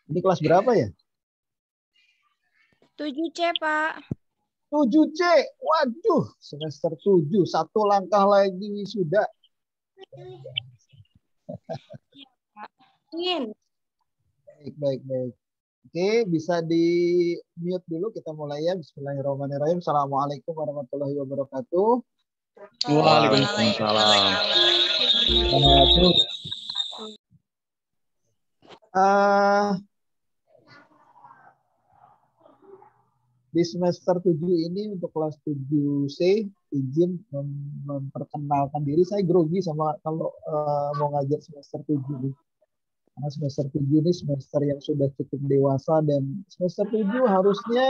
Ini kelas berapa ya? 7C, Pak. 7C. Waduh, semester 7. Satu langkah lagi sudah. Ingin. Baik. Oke, bisa di mute dulu. Kita mulai ya. Bismillahirrahmanirrahim. Assalamualaikum warahmatullahi wabarakatuh. Waalaikumsalam. Di semester 7 ini untuk kelas 7C izin memperkenalkan diri. Saya grogi sama kalau mau ngajar semester 7. Karena semester 7 ini semester yang sudah cukup dewasa dan semester 7 harusnya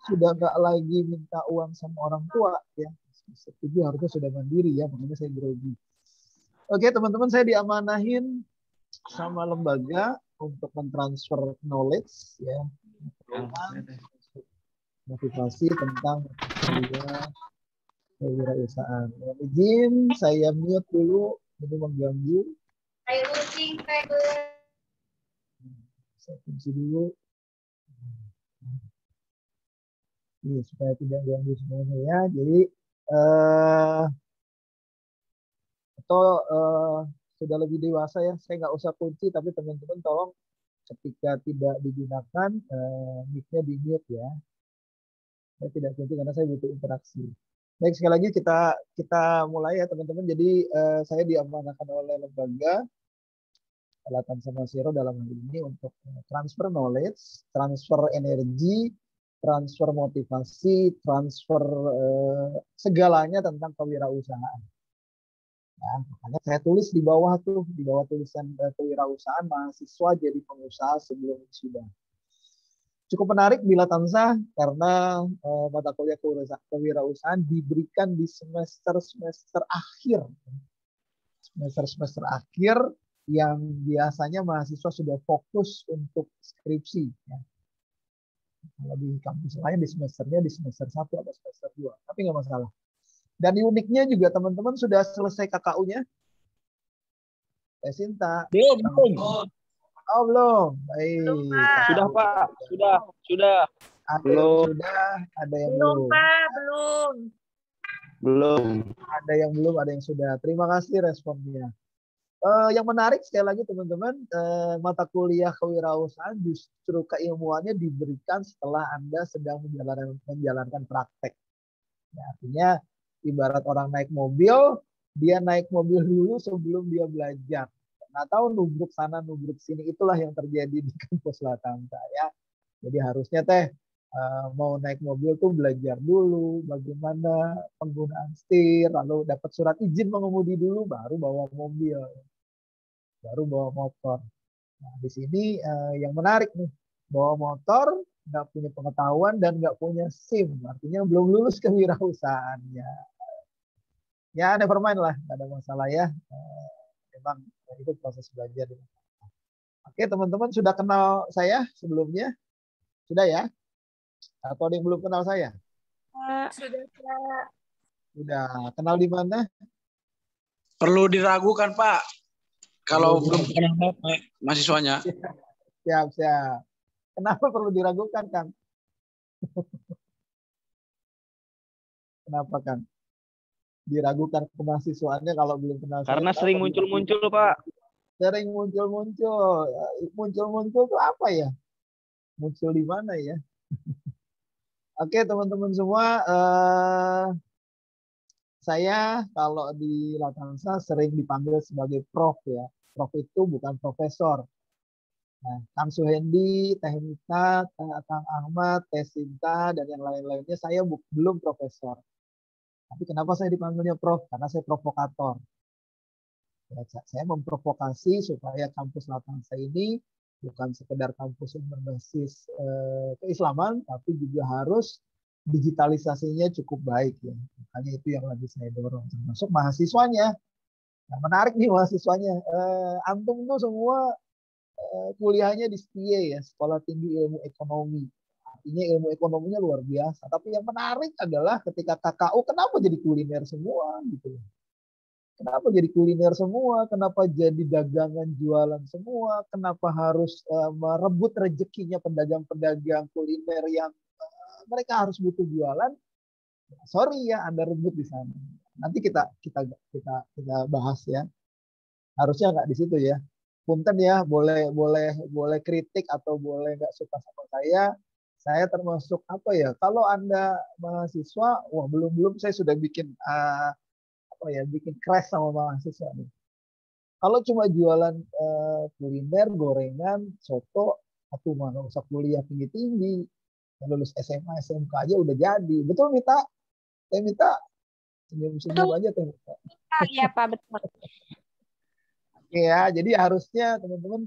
sudah nggak lagi minta uang sama orang tua ya. Semester 7 harusnya sudah mandiri ya, makanya saya grogi. Oke, teman-teman, saya diamanahin sama lembaga untuk mentransfer knowledge ya. Motivasi tentang kewirausahaan. Izin saya mute dulu, ini mengganggu. Saya kunci dulu. Ini supaya tidak ganggu semuanya ya. Jadi sudah lebih dewasa ya. Saya nggak usah kunci, tapi teman-teman tolong ketika tidak digunakan mic-nya di mute ya. Saya tidak kunci karena saya butuh interaksi. Baik, sekali lagi kita mulai ya teman-teman. Jadi saya diamanahkan oleh lembaga Alatan Sama Zero dalam hal ini untuk transfer knowledge, transfer energi, transfer motivasi, transfer segalanya tentang kewirausahaan. Nah, makanya saya tulis di bawah tulisan kewirausahaan mahasiswa jadi pengusaha sebelum wisuda. Cukup menarik bila Tansa karena mata kuliah kewirausahaan diberikan di semester akhir. Semester akhir yang biasanya mahasiswa sudah fokus untuk skripsi. Ya. Kalau di kampus lain di semesternya di semester 1 atau semester 2. Tapi nggak masalah. Dan uniknya juga teman-teman sudah selesai KKU-nya? Sinta. Belum. Oh, belum. Baik. Sudah, Pak. Sudah. Ada yang sudah, ada yang belum. Pak, belum. Belum. Ada yang belum, ada yang sudah. Terima kasih responnya. Yang menarik sekali lagi teman-teman, mata kuliah kewirausahaan justru keilmuannya diberikan setelah Anda sedang menjalankan praktek. Ya, artinya ibarat orang naik mobil, dia naik mobil dulu sebelum dia belajar. Nah, tahu nubruk sana nubruk sini, itulah yang terjadi di kampus Latangka ya. Jadi harusnya mau naik mobil tuh belajar dulu bagaimana penggunaan setir, lalu dapat surat izin mengemudi dulu, baru bawa mobil, baru bawa motor. Nah, di sini yang menarik nih, bawa motor nggak punya pengetahuan dan nggak punya SIM, artinya belum lulus kewirausahaannya. Ya, never mind lah, nggak ada masalah ya. Memang itu proses belajar. Oke, teman-teman sudah kenal saya sebelumnya? Sudah ya? Atau ada yang belum kenal saya? Sudah, Pak. Sudah. Kenal di mana? Perlu diragukan, Pak. Kalau belum kenal mahasiswanya. Siap. Kenapa perlu diragukan, Kang? Kenapa, Kang? Diragukan kemahasiswaannya kalau belum kenal Karena saya. sering muncul-muncul, Pak. Sering muncul-muncul. Muncul-muncul itu apa ya? Muncul di mana ya? Oke, teman-teman semua. Saya kalau di Latansa sering dipanggil sebagai Prof ya. Prof itu bukan profesor. Nah, Kang Suhendi, Teh Nita, Kang Ahmad, Teh Sinta, dan yang lain-lainnya saya belum profesor. Tapi kenapa saya dipanggilnya Prof? Karena saya provokator. Ya, saya memprovokasi supaya kampus Latansa ini bukan sekedar kampus yang berbasis keislaman, tapi juga harus digitalisasinya cukup baik ya. Makanya itu yang lagi saya dorong, termasuk mahasiswanya. Nah, menarik nih mahasiswanya. Antum tuh semua kuliahnya di STIE ya, Sekolah Tinggi Ilmu Ekonomi. Artinya ilmu ekonominya luar biasa. Tapi yang menarik adalah ketika KKU, kenapa jadi kuliner semua gitu. Kenapa jadi kuliner semua? Kenapa jadi dagangan jualan semua? Kenapa harus merebut rezekinya pedagang-pedagang kuliner yang mereka harus butuh jualan? Sorry ya, Anda rebut di sana. Nanti kita bahas ya. Harusnya nggak di situ ya. Punten ya, boleh kritik atau boleh nggak suka sama saya. Saya termasuk apa ya? Kalau Anda mahasiswa, wah belum saya sudah bikin bikin crash sama mahasiswa nih. Kalau cuma jualan kuliner, gorengan, soto, atau mana usah kuliah tinggi-tinggi, lulus SMA, SMK aja udah jadi. Betul, Mita? Mita, senyum-senyum Betul. aja tuh. Iya, Pak, betul. Oke ya, jadi harusnya teman-teman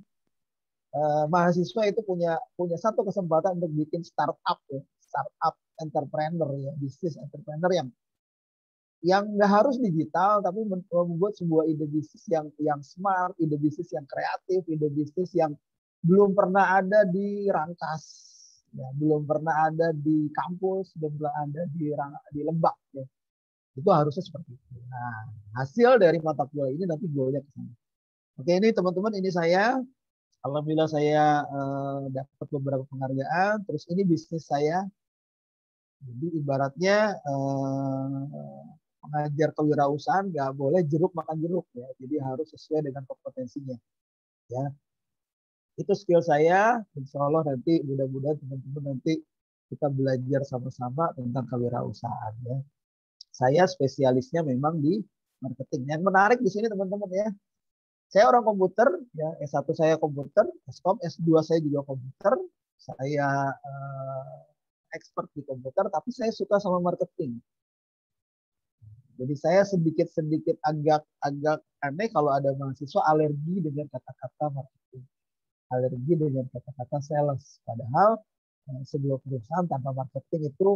mahasiswa itu punya satu kesempatan untuk bikin startup ya, startup entrepreneur ya, bisnis entrepreneur yang nggak harus digital tapi membuat sebuah ide bisnis yang smart, ide bisnis yang kreatif, ide bisnis yang belum pernah ada di Rangkas, ya, belum pernah ada di kampus, belum pernah ada di Lebak ya. Itu harusnya seperti itu. Nah, hasil dari mata kuliah ini nanti goalnya ke sana. Oke, ini teman-teman, ini saya. Alhamdulillah saya dapat beberapa penghargaan. Terus ini bisnis saya. Jadi ibaratnya mengajar kewirausahaan nggak boleh jeruk makan jeruk ya. Jadi harus sesuai dengan kompetensinya. Ya, itu skill saya. Insya Allah nanti mudah-mudahan teman-teman nanti kita belajar sama-sama tentang kewirausahaan ya. Saya spesialisnya memang di marketing. Yang menarik di sini teman-teman ya, saya orang komputer, ya S1 saya komputer, Skom, S2 saya juga komputer, saya expert di komputer, tapi saya suka sama marketing. Jadi saya sedikit agak aneh kalau ada mahasiswa alergi dengan kata-kata marketing, alergi dengan kata-kata sales. Padahal sebuah perusahaan tanpa marketing itu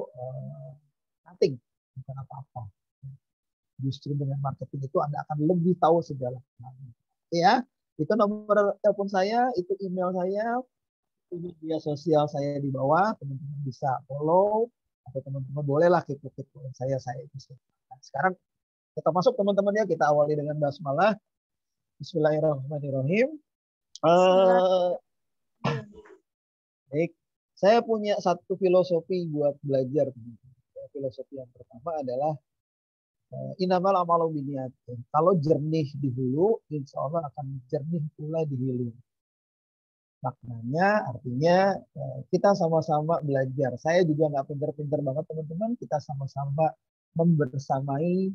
nothing, bukan apa-apa. Justru dengan marketing itu Anda akan lebih tahu segala hal. Ya, itu nomor telepon saya, itu email saya, itu media sosial saya di bawah, teman-teman bisa follow atau teman-teman bolehlah kepo-kepo saya itu. Nah, sekarang kita masuk teman-teman ya, kita awali dengan basmalah. Bismillahirrahmanirrahim. Baik, saya punya satu filosofi buat belajar. Filosofi yang pertama adalah inamal amalu biniat. Kalau jernih di hulu, insya Allah akan jernih pula di hilir. Maknanya artinya kita sama-sama belajar. Saya juga nggak pinter-pinter banget teman-teman. Kita sama-sama membersamai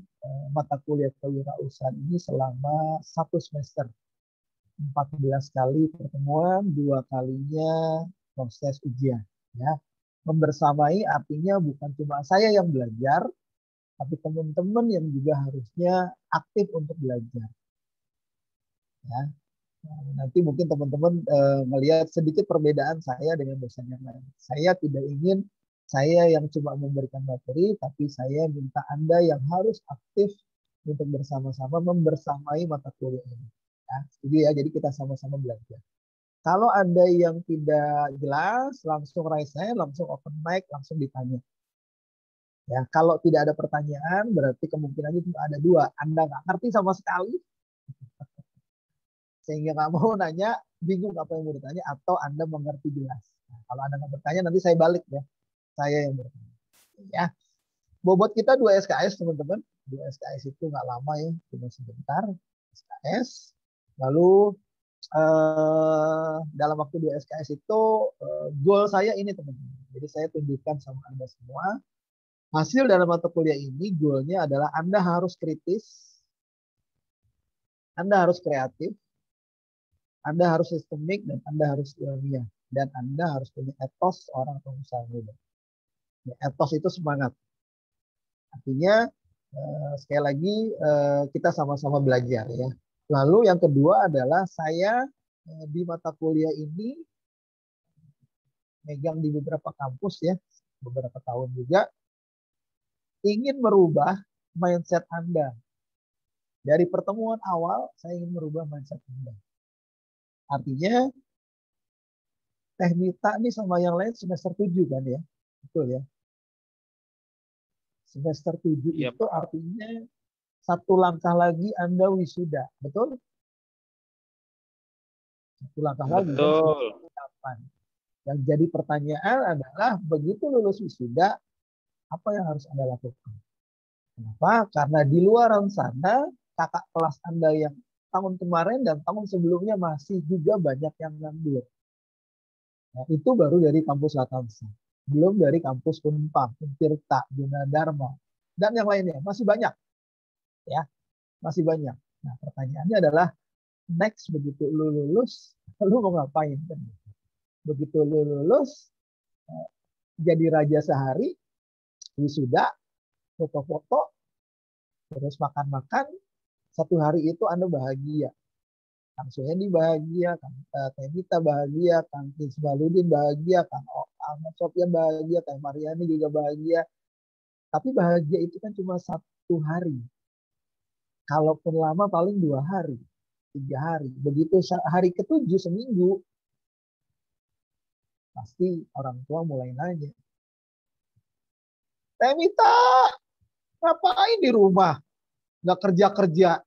mata kuliah kewirausahaan ini selama 1 semester. 14 kali pertemuan, 2 kalinya proses ujian. Ya. Membersamai artinya bukan cuma saya yang belajar, tapi teman-teman yang juga harusnya aktif untuk belajar. Ya. Nanti mungkin teman-teman melihat sedikit perbedaan saya dengan dosen yang lain. Saya tidak ingin saya yang cuma memberikan materi, tapi saya minta Anda yang harus aktif untuk bersama-sama membersamai mata kuliah ini. Ya, jadi ya, jadi kita sama-sama belajar. Kalau ada yang tidak jelas, langsung raise hand, langsung open mic, langsung ditanya. Ya, kalau tidak ada pertanyaan, berarti kemungkinannya cuma ada 2. Anda nggak ngerti sama sekali, sehingga nggak mau nanya, bingung apa yang mau ditanya, atau Anda mengerti jelas. Nah, kalau Anda nggak bertanya, nanti saya balik ya. Saya yang bertanya. Ya, bobot kita 2 SKS teman-teman. 2 SKS itu nggak lama ya, cuma sebentar. SKS. Lalu dalam waktu 2 SKS itu goal saya ini teman-teman. Jadi saya tunjukkan sama Anda semua. Hasil dalam mata kuliah ini goalnya adalah Anda harus kritis, Anda harus kreatif, Anda harus sistemik, dan Anda harus ilmiah. Dan Anda harus punya etos orang pengusaha muda. Ya, etos itu semangat. Artinya, sekali lagi, kita sama-sama belajar ya. Lalu yang kedua adalah saya di mata kuliah ini megang di beberapa kampus ya, beberapa tahun juga, ingin merubah mindset Anda. Dari pertemuan awal, saya ingin merubah mindset Anda. Artinya, Teknita ini sama yang lain semester 7 kan ya? Betul ya? Semester 7 Iya, itu Pak. artinya satu langkah lagi Anda wisuda, betul? Satu langkah lagi kan Betul. kapan? Yang jadi pertanyaan adalah begitu lulus wisuda, apa yang harus Anda lakukan? Kenapa? Karena di luar sana kakak kelas Anda yang tahun kemarin dan tahun sebelumnya masih juga banyak yang nganggur. Nah, itu baru dari kampus Latamsa. Belum dari kampus Unpad, Untirta, Gunadarma, dan yang lainnya. Masih banyak. Ya, masih banyak. Nah, pertanyaannya adalah, next begitu lu lulus, lu mau ngapain? Begitu lu lulus, jadi raja sehari, wisuda, foto-foto, terus makan-makan, satu hari itu Anda bahagia. Kang Suhendi bahagia, Kang Tevita bahagia, Kang Isbaludin bahagia, Kang Ahmad Sofyan bahagia, Kang Mariani juga bahagia. Tapi bahagia itu kan cuma satu hari. Kalaupun lama paling 2 hari, 3 hari. Begitu hari ketujuh seminggu, pasti orang tua mulai nanya, Tevita, ngapain di rumah? Nggak kerja-kerja.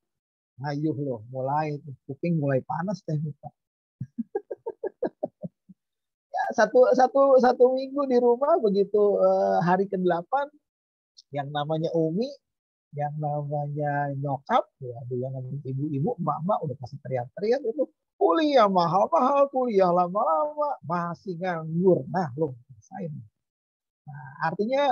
Ayo loh, mulai kuping mulai panas Tevita. Satu minggu di rumah begitu hari ke-8 yang namanya Umi, yang namanya nyokap, ya, yang namanya ibu-ibu, emak-emak udah pasti teriak-teriak itu kuliah mahal-mahal, kuliah lama-lama, masih nganggur. Nah, lo rasain. Nah, artinya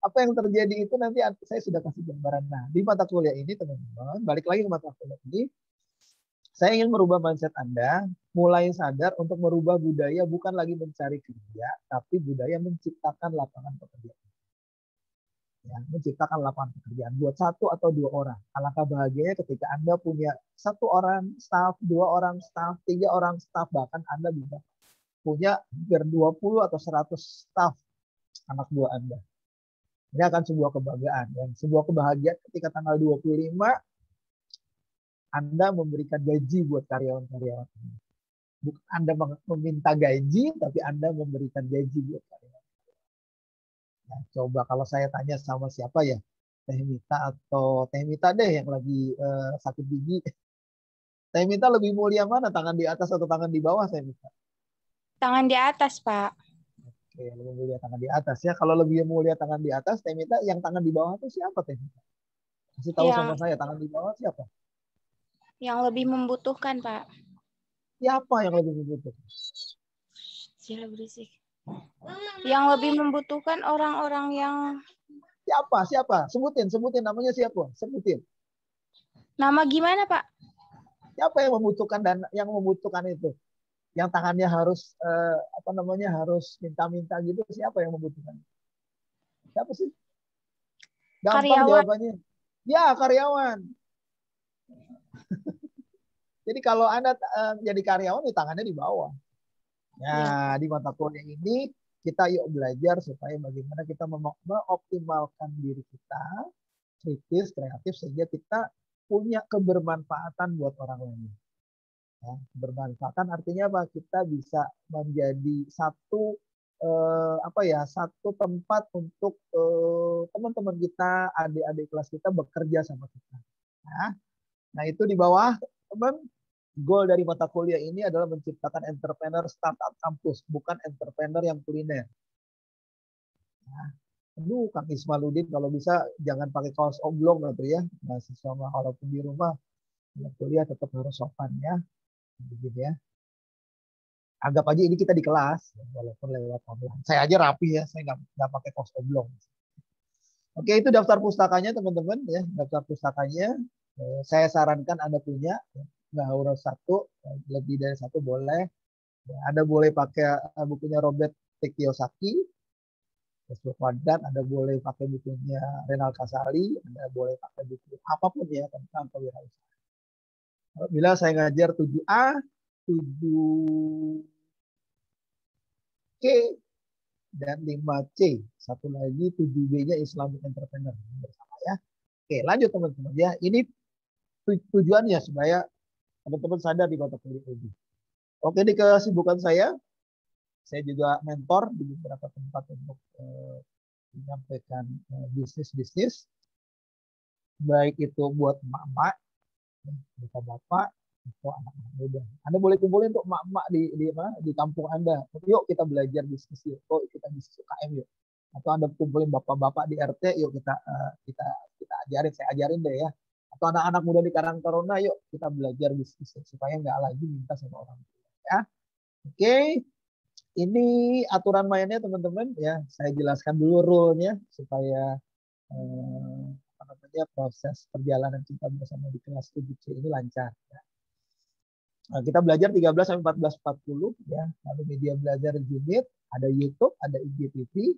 apa yang terjadi itu nanti saya sudah kasih gambaran. Nah, di mata kuliah ini teman-teman, balik lagi ke mata kuliah ini, saya ingin merubah mindset Anda, mulai sadar untuk merubah budaya bukan lagi mencari kerja, tapi budaya menciptakan lapangan pekerjaan. Ya, menciptakan lapangan pekerjaan buat 1 atau 2 orang. Alangkah bahagianya ketika Anda punya 1 orang staff, 2 orang staff, 3 orang staff, bahkan Anda bisa punya hampir 20 atau 100 staff anak buah Anda. Ini akan sebuah kebanggaan. Dan sebuah kebahagiaan ketika tanggal 25 Anda memberikan gaji buat karyawan-karyawan. Bukan Anda meminta gaji, tapi Anda memberikan gaji buat karyawan. Nah, coba kalau saya tanya sama siapa ya, Teh Mita atau Teh Mita deh yang lagi sakit gigi. Teh Mita lebih mulia mana, tangan di atas atau tangan di bawah Teh Mita? Tangan di atas, Pak. Oke, lebih mulia tangan di atas ya. Kalau lebih mulia tangan di atas, Teh Mita, yang tangan di bawah itu siapa Teh Mita? Kasih tahu sama Yang saya, tangan di bawah siapa? lebih membutuhkan, Pak. Siapa yang lebih membutuhkan? Gila berisik. Yang lebih membutuhkan orang-orang yang Siapa? Siapa? Sebutin namanya siapa? Sebutin. nama gimana, Pak? Siapa yang membutuhkan dan yang membutuhkan itu? Yang tangannya harus apa namanya, harus minta-minta gitu, siapa yang membutuhkan? Siapa sih? Gampang Karyawan. jawabannya. Ya, karyawan. Jadi kalau Anda jadi karyawan, di tangannya di bawah. Nah, di mata kuliah ini kita yuk belajar supaya bagaimana kita mengoptimalkan diri kita, kritis, kreatif, sehingga kita punya kebermanfaatan buat orang lain. Ya, bermanfaatan artinya apa? Kita bisa menjadi satu tempat untuk teman-teman kita, adik-adik kelas kita bekerja sama kita. Nah, itu di bawah teman. Goal dari mata kuliah ini adalah menciptakan entrepreneur startup kampus, bukan entrepreneur yang kuliner. Nah, Kang Ismaluddin kalau bisa jangan pakai kaos oblong gitu ya. Mahasiswa walaupun di rumah, kuliah tetap harus sopan ya. Begitu ya. Anggap aja ini kita di kelas, walaupun lewat online. Saya aja rapi ya, saya nggak pakai kaos oblong. Oke, itu daftar pustakanya teman-teman ya, daftar pustakanya. Saya sarankan Anda punya, nggak harus satu, lebih dari satu boleh. Anda boleh pakai bukunya Robert T. Kiyosaki, Facebook Quadrat, Anda boleh pakai bukunya Renal Kasali, Anda boleh pakai buku apapun ya tentang kewirausahaan. Bila saya ngajar 7A, 7K, dan 5C. Satu lagi 7B-nya Islamic Entrepreneur. Bersama ya. Oke, lanjut teman-teman ya. Ini tujuannya supaya teman-teman sadar di mata kuliah ini. Oke, di kesibukan saya juga mentor di beberapa tempat untuk menyampaikan bisnis-bisnis. baik itu buat emak-emak, bapak-bapak, atau anak-anak muda. Anda boleh kumpulin untuk emak-emak di kampung Anda. Yuk kita belajar bisnis yuk. Kita bisnis UKM yuk. Atau Anda kumpulin bapak-bapak di RT, yuk kita ajarin, saya ajarin deh ya. Atau anak-anak muda di Karang Taruna, yuk kita belajar bisnis supaya nggak lagi minta sama orang tua. Ya, oke. Ini aturan mainnya teman-teman ya. Saya jelaskan dulu rule-nya supaya proses perjalanan kita bersama di kelas 7C ini lancar. Ya. Nah, kita belajar 13 sampai 14.40 ya. Lalu media belajar unit, ada YouTube, ada IGTV,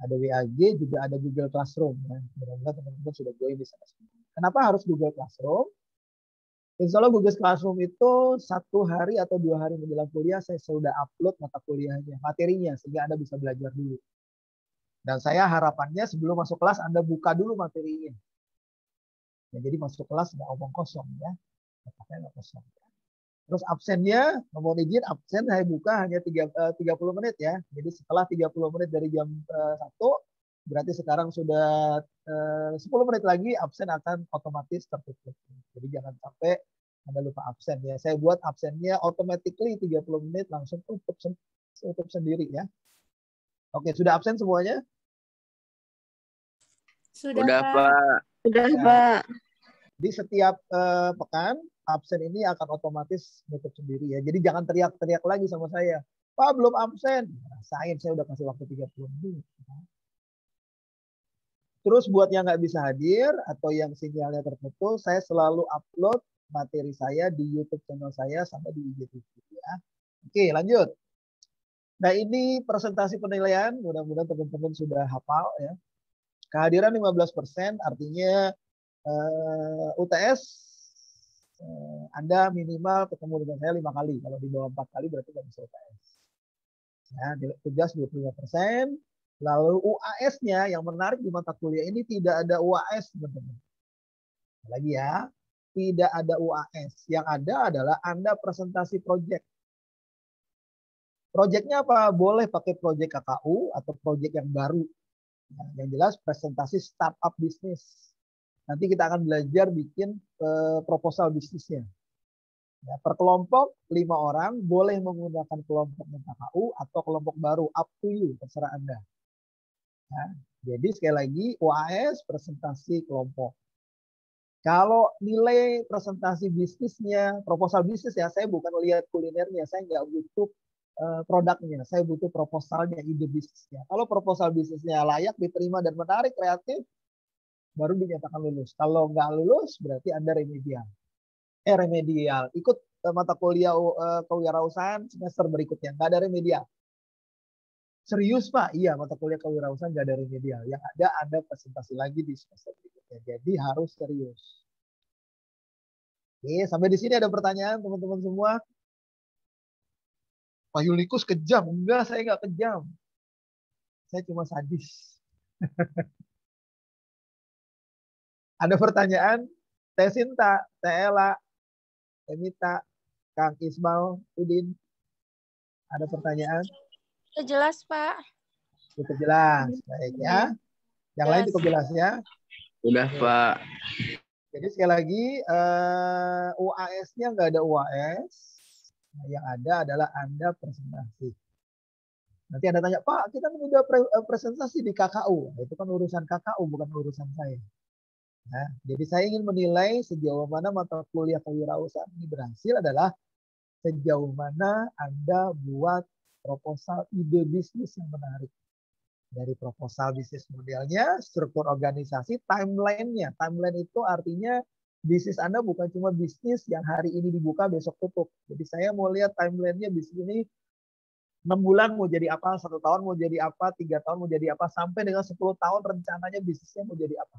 ada WAG, juga ada Google Classroom. Ya. Mudah-mudahan teman-teman sudah join di sana. Kenapa harus Google Classroom? Insya Allah Google Classroom itu 1 hari atau 2 hari menjelang kuliah saya sudah upload mata kuliahnya, materinya, sehingga Anda bisa belajar dulu. Dan saya harapannya sebelum masuk kelas Anda buka dulu materinya. Ya, jadi masuk kelas nggak omong kosong ya. Nggak kosong. Terus absennya, mohon izin absen saya buka hanya 30 menit ya. Jadi setelah 30 menit dari jam 1, berarti sekarang sudah 10 menit lagi absen akan otomatis tertutup. Jadi jangan sampai Anda lupa absen ya. Saya buat absennya automatically 30 menit langsung tutup sendiri ya. Oke, sudah absen semuanya? Sudah, Pak. Sudah, Ya. Pak. Di setiap pekan absen ini akan otomatis nutup sendiri ya. Jadi jangan teriak-teriak lagi sama saya. Pak belum absen. Rasain saya udah kasih waktu 30 menit. Terus buat yang nggak bisa hadir atau yang sinyalnya terputus, saya selalu upload materi saya di YouTube channel saya sama di IGTV ya. Oke, lanjut. Nah, ini presentasi penilaian, mudah-mudahan teman-teman sudah hafal ya. Kehadiran 15% artinya UTS Anda minimal ketemu dengan saya 5 kali. Kalau di bawah 4 kali berarti nggak bisa UTS. Ya, tugas 25%. Lalu UAS-nya yang menarik di mata kuliah ini tidak ada UAS, teman-teman. Lagi ya, tidak ada UAS. Yang ada adalah Anda presentasi proyek. Proyeknya apa? Boleh pakai proyek KKU atau proyek yang baru. Yang jelas presentasi startup bisnis. Nanti kita akan belajar bikin proposal bisnisnya. Ya, per kelompok 5 orang boleh menggunakan kelompok KKU atau kelompok baru, up to you, terserah Anda. Ya, jadi sekali lagi UAS presentasi kelompok. Kalau nilai presentasi bisnisnya, proposal bisnis ya, saya bukan lihat kulinernya, saya nggak butuh produknya, saya butuh proposalnya, ide bisnisnya. Kalau proposal bisnisnya layak, diterima dan menarik, kreatif, baru dinyatakan lulus. Kalau nggak lulus, berarti Anda remedial. Remedial. Ikut mata kuliah kewirausahaan semester berikutnya. Nggak ada remedial. Serius Pak? Iya, mata kuliah kewirausahaan nggak ada remedial. Yang ada Anda presentasi lagi di semester berikutnya. Jadi harus serius. Oke, sampai di sini ada pertanyaan teman-teman semua? Pak Yulikus kejam. Enggak, saya nggak kejam. Saya cuma sadis. Ada pertanyaan? Teh Sinta, Teh Ella, Emita, Kang Ismail, Udin. Ada pertanyaan? Sudah jelas, Pak. Cukup jelas. Baik ya. Yang lain cukup jelas ya. Udah, Pak. Jadi sekali lagi UAS-nya nggak ada UAS. Nah, yang ada adalah Anda presentasi. Nanti Anda tanya, Pak, kita kan udah presentasi di KKU. Nah, itu kan urusan KKU, bukan urusan saya. Nah, jadi saya ingin menilai sejauh mana mata kuliah kewirausahaan ini berhasil adalah sejauh mana Anda buat proposal ide bisnis yang menarik. Dari proposal bisnis modelnya, struktur organisasi, timeline-nya. Timeline itu artinya bisnis Anda bukan cuma bisnis yang hari ini dibuka, besok tutup. Jadi saya mau lihat timeline-nya bisnis ini 6 bulan mau jadi apa, 1 tahun mau jadi apa, 3 tahun mau jadi apa, sampai dengan 10 tahun rencananya bisnisnya mau jadi apa.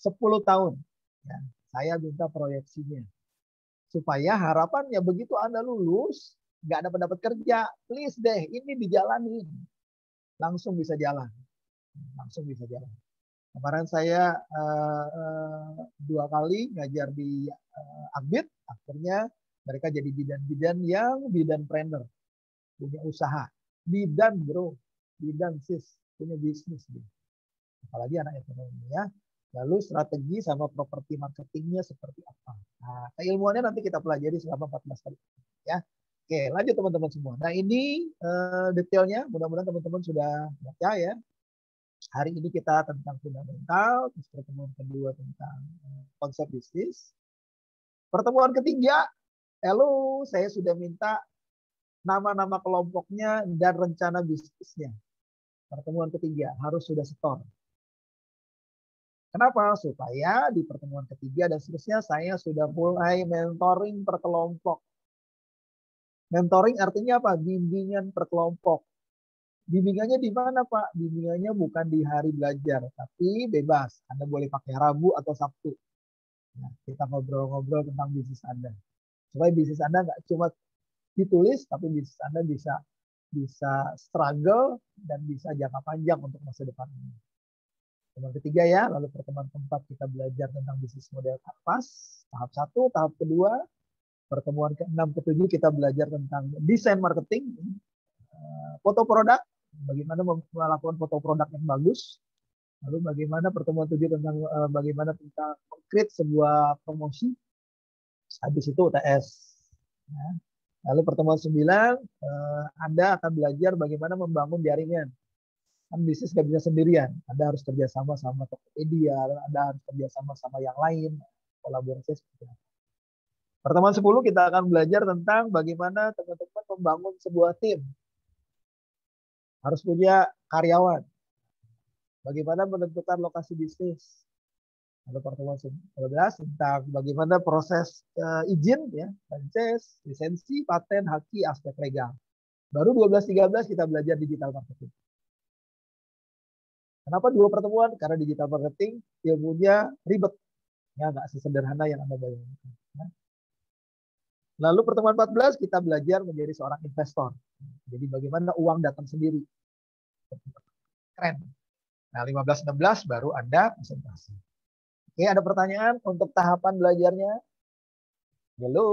10 tahun. Ya, saya minta proyeksinya. Supaya harapannya begitu Anda lulus, nggak dapat kerja, please deh, ini dijalani. Langsung bisa jalan. Langsung bisa jalan. Kemarin saya 2 kali ngajar di Akbid, akhirnya mereka jadi bidan-bidan yang bidanpreneur, punya usaha. Bidan bro, bidan sis, punya bisnis. Apalagi anak ekonomi ya. Lalu strategi sama properti marketingnya seperti apa. Nah, keilmuannya nanti kita pelajari selama 14 hari. Ya. Oke, lanjut teman-teman semua. Nah, ini detailnya. Mudah-mudahan teman-teman sudah baca ya. Hari ini kita tentang fundamental, terus pertemuan kedua tentang konsep bisnis. Pertemuan ketiga, halo, saya sudah minta nama-nama kelompoknya dan rencana bisnisnya. Pertemuan ketiga harus sudah setor. Kenapa? Supaya di pertemuan ketiga dan seterusnya saya sudah mulai mentoring per kelompok. Mentoring artinya apa? Bimbingan per kelompok. Bimbingannya di mana, Pak? Bimbingannya bukan di hari belajar, tapi bebas. Anda boleh pakai Rabu atau Sabtu. Nah, kita ngobrol-ngobrol tentang bisnis Anda. Supaya bisnis Anda nggak cuma ditulis, tapi bisnis Anda bisa struggle dan bisa jangka panjang untuk masa depan ini. Pertemuan ketiga ya, lalu pertemuan keempat kita belajar tentang bisnis model kanvas, tahap 1, tahap kedua, pertemuan ke-6, ke-7 kita belajar tentang desain marketing, foto produk, bagaimana melakukan foto produk yang bagus, lalu bagaimana pertemuan 7 tentang bagaimana tentang create sebuah promosi, habis itu UTS. Ya. Lalu pertemuan 9, Anda akan belajar bagaimana membangun jaringan. Kan bisnis nggak bisa sendirian. Anda harus kerjasama sama Tokopedia, Anda harus kerjasama sama yang lain, kolaborasi seperti apa. Pertemuan 10 kita akan belajar tentang bagaimana teman-teman membangun sebuah tim. Harus punya karyawan. Bagaimana menentukan lokasi bisnis. Lalu pertemuan 11 tentang bagaimana proses izin, ya, franchise, lisensi, paten, haki, aspek legal. Baru 12-13 kita belajar digital marketing. Kenapa 2 pertemuan? Karena digital marketing ilmunya ribet. Ya, nggak sesederhana yang Anda bayangkan. Ya. Lalu pertemuan 14 kita belajar menjadi seorang investor. Jadi bagaimana uang datang sendiri. Keren. Nah, 15-16 baru Anda presentasi. Oke, ada pertanyaan untuk tahapan belajarnya? Halo.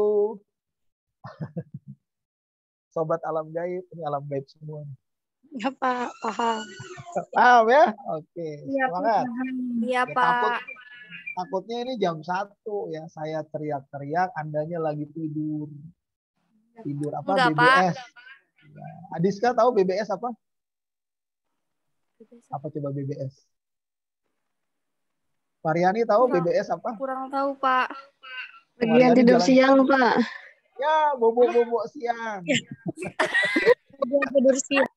Sobat alam gaib, ini alam gaib semua. Ya, Pak. Paham. Paham ya? Oke, Iya, semangat. Iya, Ya, Pak. takutnya ini jam 1 ya, saya teriak-teriak, Andanya lagi tidur. Tidur apa? Enggak, BBS. Ya. Adiska tahu BBS apa? Apa coba BBS? Mariani tahu BBS apa? Kurang tahu, Pak. Bagian Mariani tidur jalan. siang, Pak. Ya, bobo-bobo siang. Bagian tidur siang.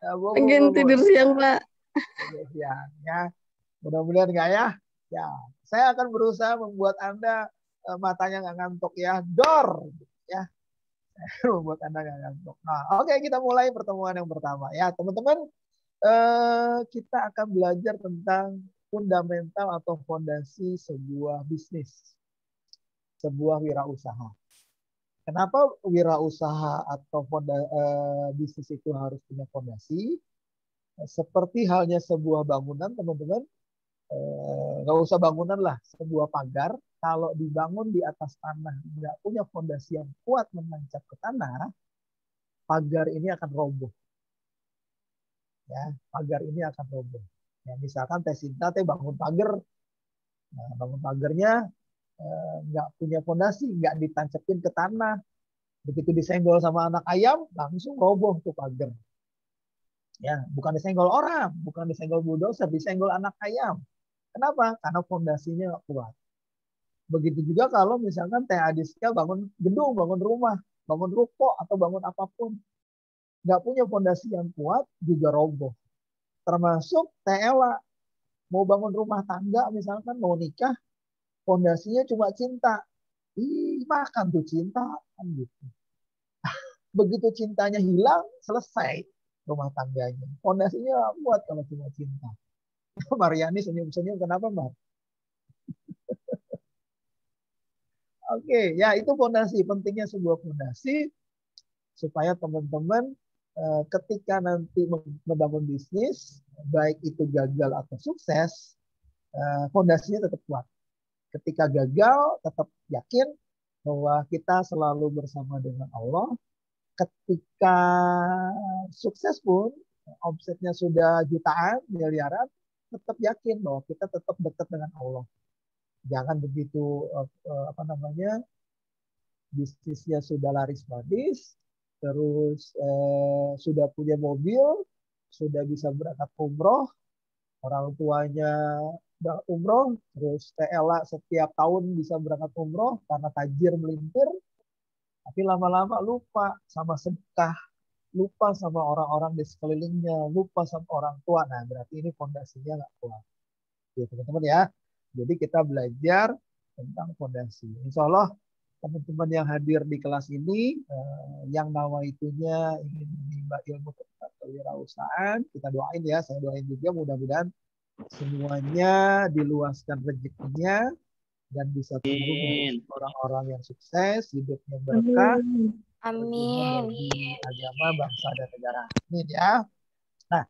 Ya, Bagian tidur siang, Pak. Bobo siang. Ya, mudah-mudahan enggak ya. Ya, saya akan berusaha membuat Anda matanya nggak ngantuk ya. Dor. Ya, membuat Anda nggak ngantuk. Nah, oke, kita mulai pertemuan yang pertama. Ya, teman-teman, kita akan belajar tentang fundamental atau fondasi sebuah bisnis, sebuah wirausaha. Kenapa wirausaha atau bisnis itu harus punya fondasi? Seperti halnya sebuah bangunan, teman-teman, nggak usah bangunan lah, sebuah pagar, kalau dibangun di atas tanah, nggak punya fondasi yang kuat menancap ke tanah, pagar ini akan roboh. Ya, pagar ini akan roboh. Ya, misalkan Teh Sinta bangun pagar, nah, bangun pagarnya nggak punya fondasi, nggak ditancepin ke tanah, begitu disenggol sama anak ayam, langsung roboh tuh pagar. Ya, bukan disenggol orang, bukan disenggol bulldozer, disenggol anak ayam. Kenapa? Karena fondasinya nggak kuat. Begitu juga kalau misalkan Teh Adiska bangun gedung, bangun rumah, bangun ruko, atau bangun apapun, nggak punya fondasi yang kuat, juga roboh. Termasuk Teh Ela, mau bangun rumah tangga, misalkan mau nikah, fondasinya cuma cinta. Ih, makan tuh cinta, kan gitu. Begitu cintanya hilang, selesai rumah tangganya. Fondasinya kuat kalau cuma cinta. Mariani senyum-senyum, kenapa, Mbak? Oke, ya itu fondasi. Pentingnya sebuah fondasi supaya teman-teman ketika nanti membangun bisnis, baik itu gagal atau sukses, fondasinya tetap kuat. Ketika gagal, tetap yakin bahwa kita selalu bersama dengan Allah. Ketika sukses pun, omsetnya sudah jutaan, miliaran, tetap yakin bahwa kita tetap dekat dengan Allah. Jangan begitu bisnisnya sudah laris manis, terus sudah punya mobil, sudah bisa berangkat umroh, orang tuanya berangkat umroh, terus TLA setiap tahun bisa berangkat umroh karena tajir melintir, tapi lama-lama lupa sama sedekah, lupa sama orang-orang di sekelilingnya, lupa sama orang tua. Nah, berarti ini fondasinya nggak kuat. Ya, teman-teman ya. Jadi kita belajar tentang fondasi. Insya Allah teman-teman yang hadir di kelas ini, yang nawaitunya ingin menimba ilmu tentang kewirausahaan, kita doain ya, saya doain juga mudah-mudahan semuanya diluaskan rezekinya dan bisa tumbuh menjadi orang-orang yang sukses, hidupnya berkah, Amin. bagi agama, bangsa, dan negara. Amin ya. Nah,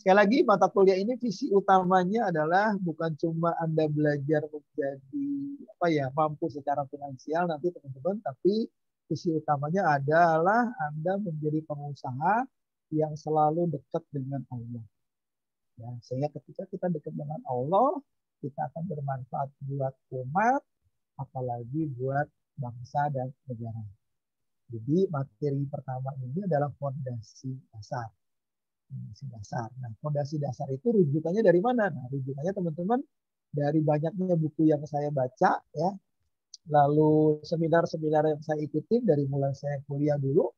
sekali lagi mata kuliah ini visi utamanya adalah bukan cuma Anda belajar menjadi mampu secara finansial nanti teman-teman, tapi visi utamanya adalah Anda menjadi pengusaha yang selalu dekat dengan Allah. Ya, sehingga ketika kita dekat dengan Allah, kita akan bermanfaat buat umat, apalagi buat bangsa dan negara. Jadi materi pertama ini adalah fondasi dasar. Fondasi dasar. Nah, fondasi dasar itu rujukannya dari mana? Nah, rujukannya teman-teman dari banyaknya buku yang saya baca ya. Lalu seminar-seminar yang saya ikutin dari mulai saya kuliah dulu,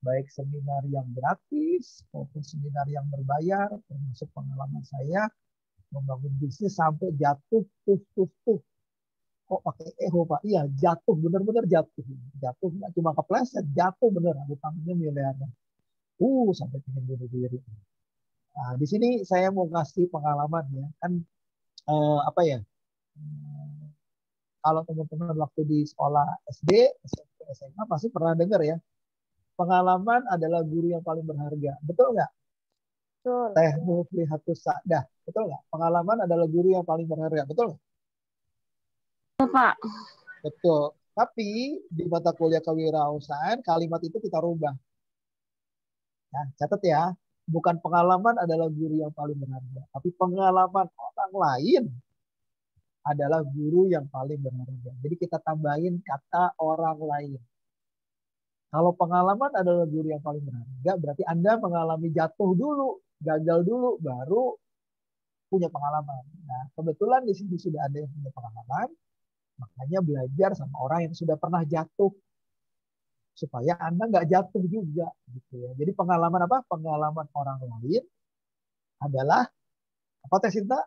baik seminar yang gratis maupun seminar yang berbayar, termasuk pengalaman saya membangun bisnis sampai jatuh tuh. Kok pakai eho Pak? Iya, jatuh benar-benar jatuh. Jatuh nggak cuma kepleset, jatuh bener. Utangnya miliaran. Sampai pengen bunuh diri. Nah, di sini saya mau kasih pengalaman ya. Kan apa ya? Kalau teman-teman waktu di sekolah SD, SMP, SMA pasti pernah dengar ya. Pengalaman adalah guru yang paling berharga. Betul nggak? Betul. Teh Muflihatus Sa'dah. Betul nggak? Pengalaman adalah guru yang paling berharga. Betul nggak? Pak. Betul. Tapi di mata kuliah kewirausahaan kalimat itu kita rubah. Nah, catat ya. Bukan pengalaman adalah guru yang paling berharga. Tapi pengalaman orang lain adalah guru yang paling berharga. Jadi kita tambahin kata orang lain. Kalau pengalaman adalah guru yang paling berharga, berarti Anda mengalami jatuh dulu, gagal dulu, baru punya pengalaman. Nah, kebetulan di sini sudah ada yang punya pengalaman, makanya belajar sama orang yang sudah pernah jatuh supaya Anda nggak jatuh juga, gitu ya. Jadi pengalaman apa? Pengalaman orang lain adalah apa Teh Sinta?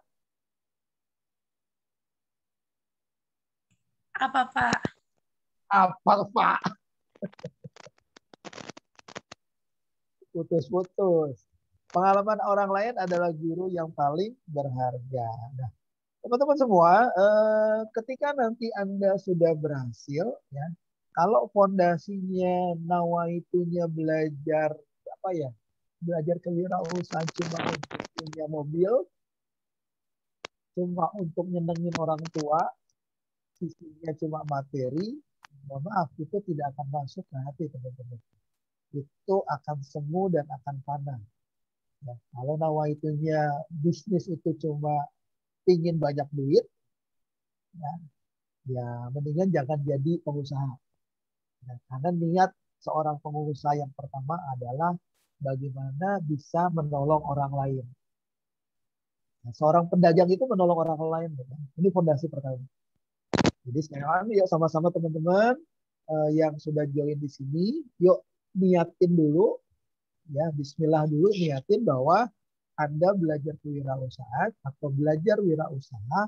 Apa, Pak? Apa Pak? Putus-putus. Pengalaman orang lain adalah guru yang paling berharga. Nah, teman-teman semua, ketika nanti Anda sudah berhasil, ya, kalau fondasinya nawaitunya belajar belajar kewirausahaan cuma untuk punya mobil, cuma untuk nyenengin orang tua, sisinya cuma materi, mohon maaf, itu tidak akan masuk ke hati teman-teman. Itu akan semu dan akan panah. Ya, kalau nawaitunya bisnis itu cuma ingin banyak duit, ya mendingan jangan jadi pengusaha. Ya, karena niat seorang pengusaha yang pertama adalah bagaimana bisa menolong orang lain. Nah, seorang pedagang itu menolong orang lain. Ya. Ini fondasi pertama. Jadi sekarang yuk sama-sama teman-teman yang sudah join di sini, yuk niatin dulu, ya Bismillah dulu niatin bahwa Anda belajar kewirausahaan atau belajar wirausaha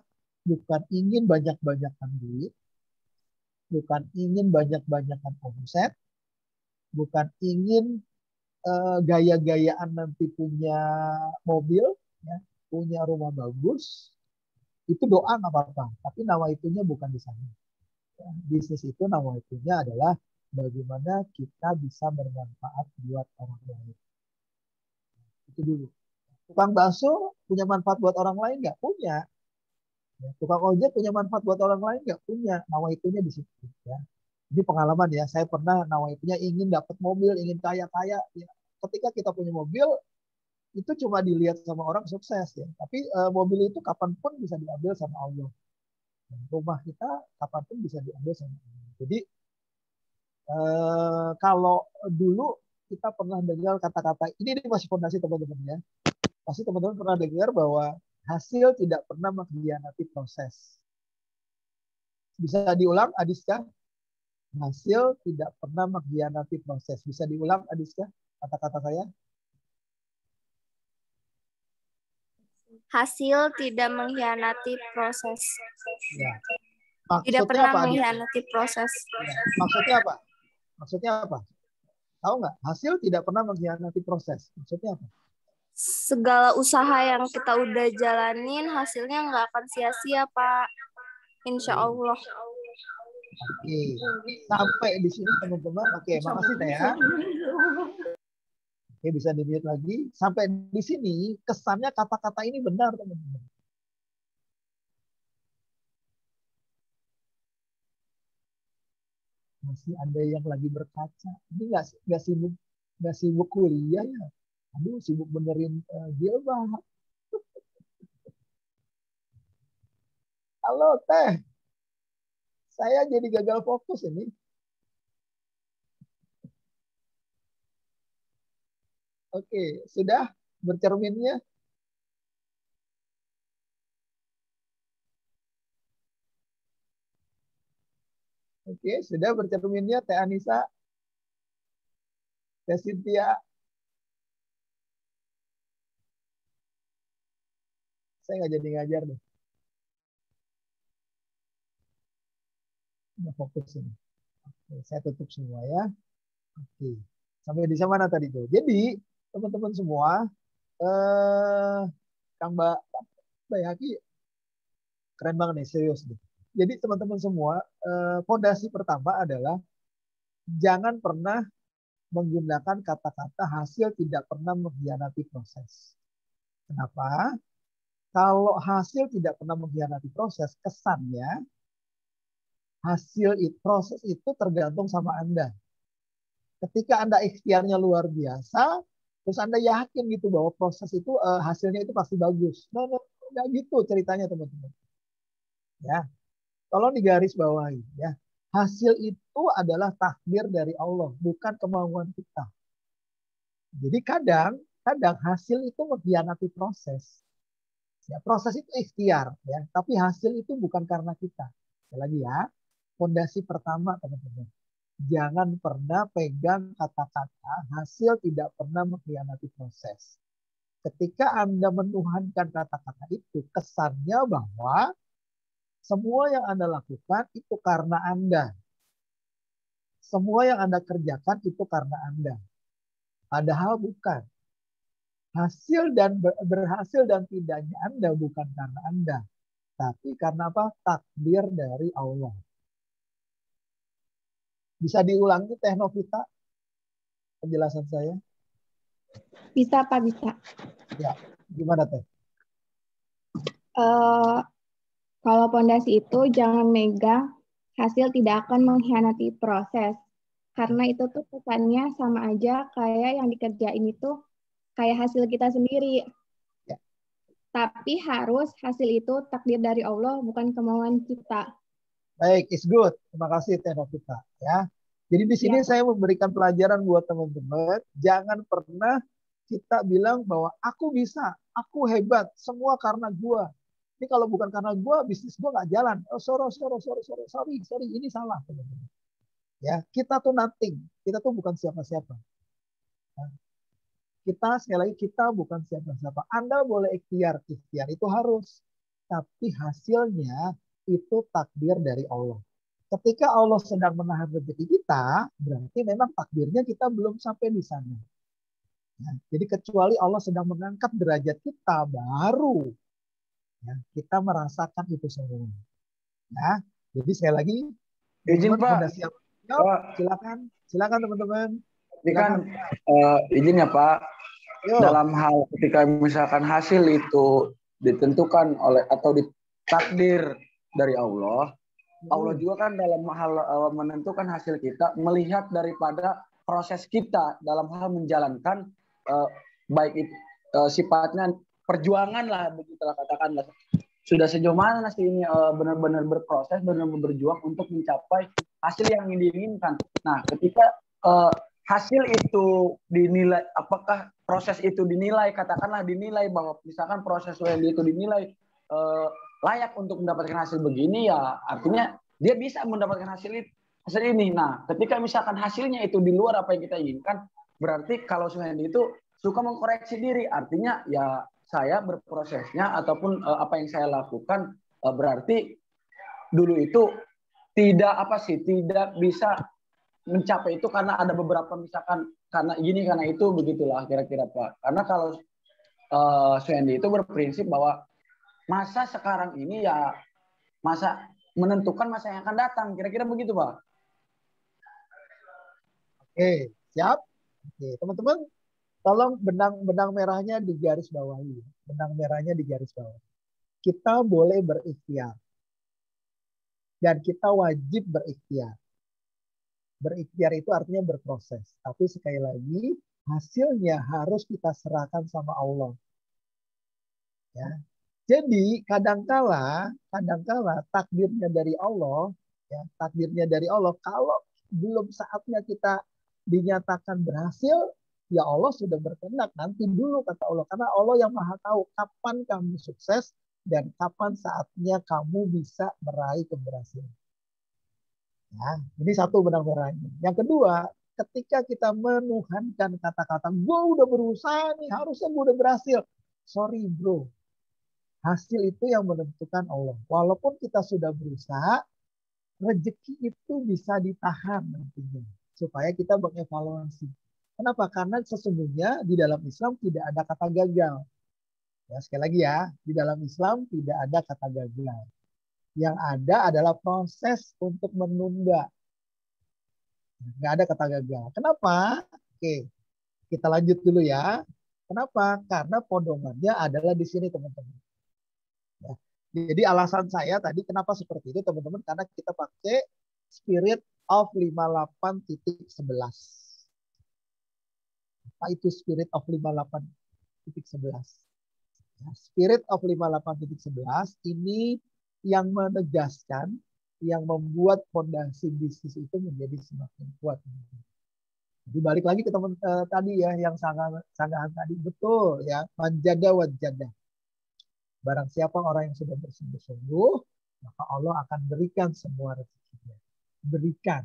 bukan ingin banyak-banyakan duit, bukan ingin banyak-banyakan omset, bukan ingin gaya-gayaan nanti punya mobil, ya, punya rumah bagus, itu doa nggak apa-apa. Tapi nawaitunya bukan di sana. Ya, bisnis itu nawaitunya adalah bagaimana kita bisa bermanfaat buat orang lain. Itu dulu. Tukang bakso punya manfaat buat orang lain nggak? Punya. Ya, tukang ojek punya manfaat buat orang lain nggak? Punya. Nawaitunya di situ. Ya. Ini pengalaman ya. Saya pernah nawaitunya ingin dapat mobil, ingin kaya-kaya. Ya. Ketika kita punya mobil, itu cuma dilihat sama orang sukses ya. Tapi mobil itu kapanpun bisa diambil sama Allah. Dan rumah kita kapanpun bisa diambil sama Allah. Jadi kalau dulu kita pernah dengar kata-kata ini masih fondasi teman-teman ya. Pasti teman-teman pernah dengar bahwa hasil tidak pernah mengkhianati proses. Bisa diulang, Adiska? Hasil tidak pernah mengkhianati proses. Bisa diulang, Adiska, kata-kata saya? Hasil tidak mengkhianati proses. Ya. Tidak Maksudnya pernah apa, Adiska? mengkhianati proses. Ya. Maksudnya apa? Maksudnya apa? Tahu nggak? Hasil tidak pernah mengkhianati proses. Maksudnya apa? Segala usaha yang kita udah jalanin hasilnya nggak akan sia-sia, Pak. Insya Allah. Oke. Sampai di sini teman-teman. Oke, makasih Teh ya. Oke, bisa di-mute lagi. Sampai di sini kesannya kata-kata ini benar teman-teman. Masih ada yang lagi berkaca. Ini nggak sibuk kuliah ya. Aduh, sibuk benerin jilbab. Halo Teh, saya jadi gagal fokus ini. Oke, sudah bercerminnya? Oke, sudah bercerminnya Teh Anissa, Teh Cynthia. Saya nggak jadi ngajar deh. Udah fokus ini. Oke, saya tutup semua ya. Oke, sampai di mana tadi tuh? Jadi teman-teman semua, Kang Mbak Yaki keren banget nih, serius nih. Jadi teman-teman semua, fondasi pertama adalah jangan pernah menggunakan kata-kata hasil tidak pernah mengkhianati proses. Kenapa? Kalau hasil tidak pernah mengkhianati proses, kesannya proses itu tergantung sama Anda. Ketika Anda ikhtiarnya luar biasa, terus Anda yakin gitu bahwa proses itu hasilnya itu pasti bagus. Nah, nggak gitu ceritanya teman-teman. Ya, tolong digaris bawahi ya. Hasil itu adalah takdir dari Allah, bukan kemauan kita. Jadi kadang hasil itu mengkhianati proses. Ya, proses itu ikhtiar ya, tapi hasil itu bukan karena kita. Sekali lagi ya, fondasi pertama teman-teman. Jangan pernah pegang kata-kata hasil tidak pernah mengkhianati proses. Ketika Anda menuhankan kata-kata itu, kesannya bahwa semua yang Anda lakukan itu karena Anda. Semua yang Anda kerjakan itu karena Anda. Padahal bukan. Hasil dan berhasil dan tidaknya Anda bukan karena Anda. Tapi karena apa? Takdir dari Allah. Bisa diulangi Teh Novita penjelasan saya? Bisa Pak, bisa. Ya, gimana Teh? Kalau pondasi itu jangan megang hasil tidak akan mengkhianati proses. Karena itu tuh kesannya sama aja kayak yang dikerjain itu kayak hasil kita sendiri. Ya. Tapi harus hasil itu takdir dari Allah, bukan kemauan kita. Baik, it's good. Terima kasih Teh Novita. Ya. Jadi di sini saya memberikan pelajaran buat teman-teman. Jangan pernah kita bilang bahwa aku bisa, aku hebat, semua karena gua. Ini kalau bukan karena gua, bisnis gua nggak jalan. Oh, sorry, ini salah teman-teman. Ya, kita tuh nothing. Kita tuh bukan siapa-siapa. Nah, kita sekali lagi kita bukan siapa-siapa. Anda boleh ikhtiar itu harus. Tapi hasilnya itu takdir dari Allah. Ketika Allah sedang menahan rezeki kita, berarti memang takdirnya kita belum sampai di sana. Ya, jadi kecuali Allah sedang mengangkat derajat kita, baru ya, kita merasakan itu semua. Ya, jadi sekali lagi, izin Pak. Udah siap. Yuk, silakan teman-teman. Ini kan izin ya Pak. Yo. Dalam hal ketika misalkan hasil itu ditentukan oleh atau ditakdir dari Allah, Allah juga kan dalam hal menentukan hasil kita melihat daripada proses kita dalam hal menjalankan baik itu sifatnya perjuangan lah, begitulah katakanlah. Sudah sejauh mana sih ini benar-benar berproses, benar-benar berjuang untuk mencapai hasil yang diinginkan. Nah, ketika hasil itu dinilai, apakah proses itu dinilai, katakanlah dinilai bahwa misalkan proses WND itu dinilai layak untuk mendapatkan hasil begini, ya artinya dia bisa mendapatkan hasil ini. Nah, ketika misalkan hasilnya itu di luar apa yang kita inginkan, berarti kalau WND itu suka mengkoreksi diri, artinya ya saya berprosesnya ataupun apa yang saya lakukan berarti dulu itu tidak bisa mencapai itu karena ada beberapa misalkan karena ini karena itu, begitulah kira-kira Pak. Karena kalau Suhendi itu berprinsip bahwa masa sekarang ini ya masa menentukan masa yang akan datang, kira-kira begitu Pak. Oke, siap. Oke, teman-teman, tolong benang merahnya di garis bawahi. Benang merahnya di garis bawah. Kita boleh berikhtiar. Dan kita wajib berikhtiar. Berikhtiar itu artinya berproses. Tapi sekali lagi, hasilnya harus kita serahkan sama Allah. Ya. Jadi kadangkala takdirnya dari Allah, ya, takdirnya dari Allah. Kalau belum saatnya kita dinyatakan berhasil, ya Allah sudah berkehendak, nanti dulu kata Allah. Karena Allah yang maha tahu kapan kamu sukses dan kapan saatnya kamu bisa meraih keberhasilan. Ya, ini satu benang merahnya. Yang kedua, ketika kita menuhankan kata-kata, gue udah berusaha nih, harusnya gue udah berhasil. Sorry bro, hasil itu yang menentukan Allah. Walaupun kita sudah berusaha, rezeki itu bisa ditahan nantinya. Supaya kita mengevaluasi. Kenapa? Karena sesungguhnya di dalam Islam tidak ada kata gagal. Ya, sekali lagi ya, di dalam Islam tidak ada kata gagal. Yang ada adalah proses untuk menunda. Nggak ada kata gagal. Kenapa? Oke, kita lanjut dulu ya. Kenapa? Karena podomannya adalah di sini teman-teman. Ya. Jadi alasan saya tadi kenapa seperti itu teman-teman, karena kita pakai Spirit of 58.11. Apa itu Spirit of 58.11? Ya, Spirit of 58.11 ini yang menegaskan, yang membuat fondasi bisnis itu menjadi semakin kuat. Jadi balik lagi ke teman tadi ya, yang sanggahan tadi, betul ya, manjada wajada. Barang siapa orang yang sudah bersungguh-sungguh, maka Allah akan berikan semua rezekinya. Berikan.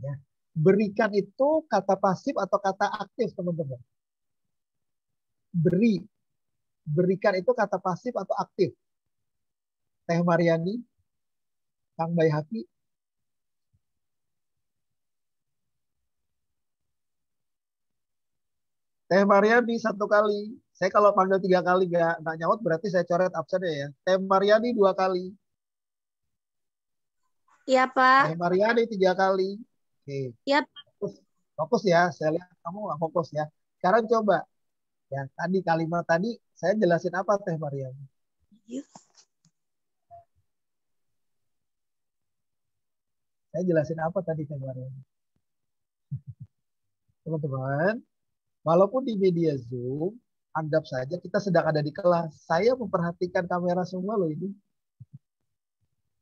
Ya. Berikan itu kata pasif atau kata aktif, teman-teman. Beri. Berikan itu kata pasif atau aktif. Teh Mariani, Kang Bayhaki. Teh Mariani satu kali. Saya kalau panggil 3 kali nggak nyaut, berarti saya coret absennya ya. Teh Mariani 2 kali. Iya, Pak. Teh Mariani 3 kali. Oke. Iya. Fokus ya, saya lihat kamu nggak fokus ya. Sekarang coba. Ya, tadi kalimat tadi saya jelasin apa Teh Mariani? Saya jelasin apa tadi Teh Mariani? Teman-teman, walaupun di media Zoom, anggap saja kita sedang ada di kelas. Saya memperhatikan kamera semua loh ini.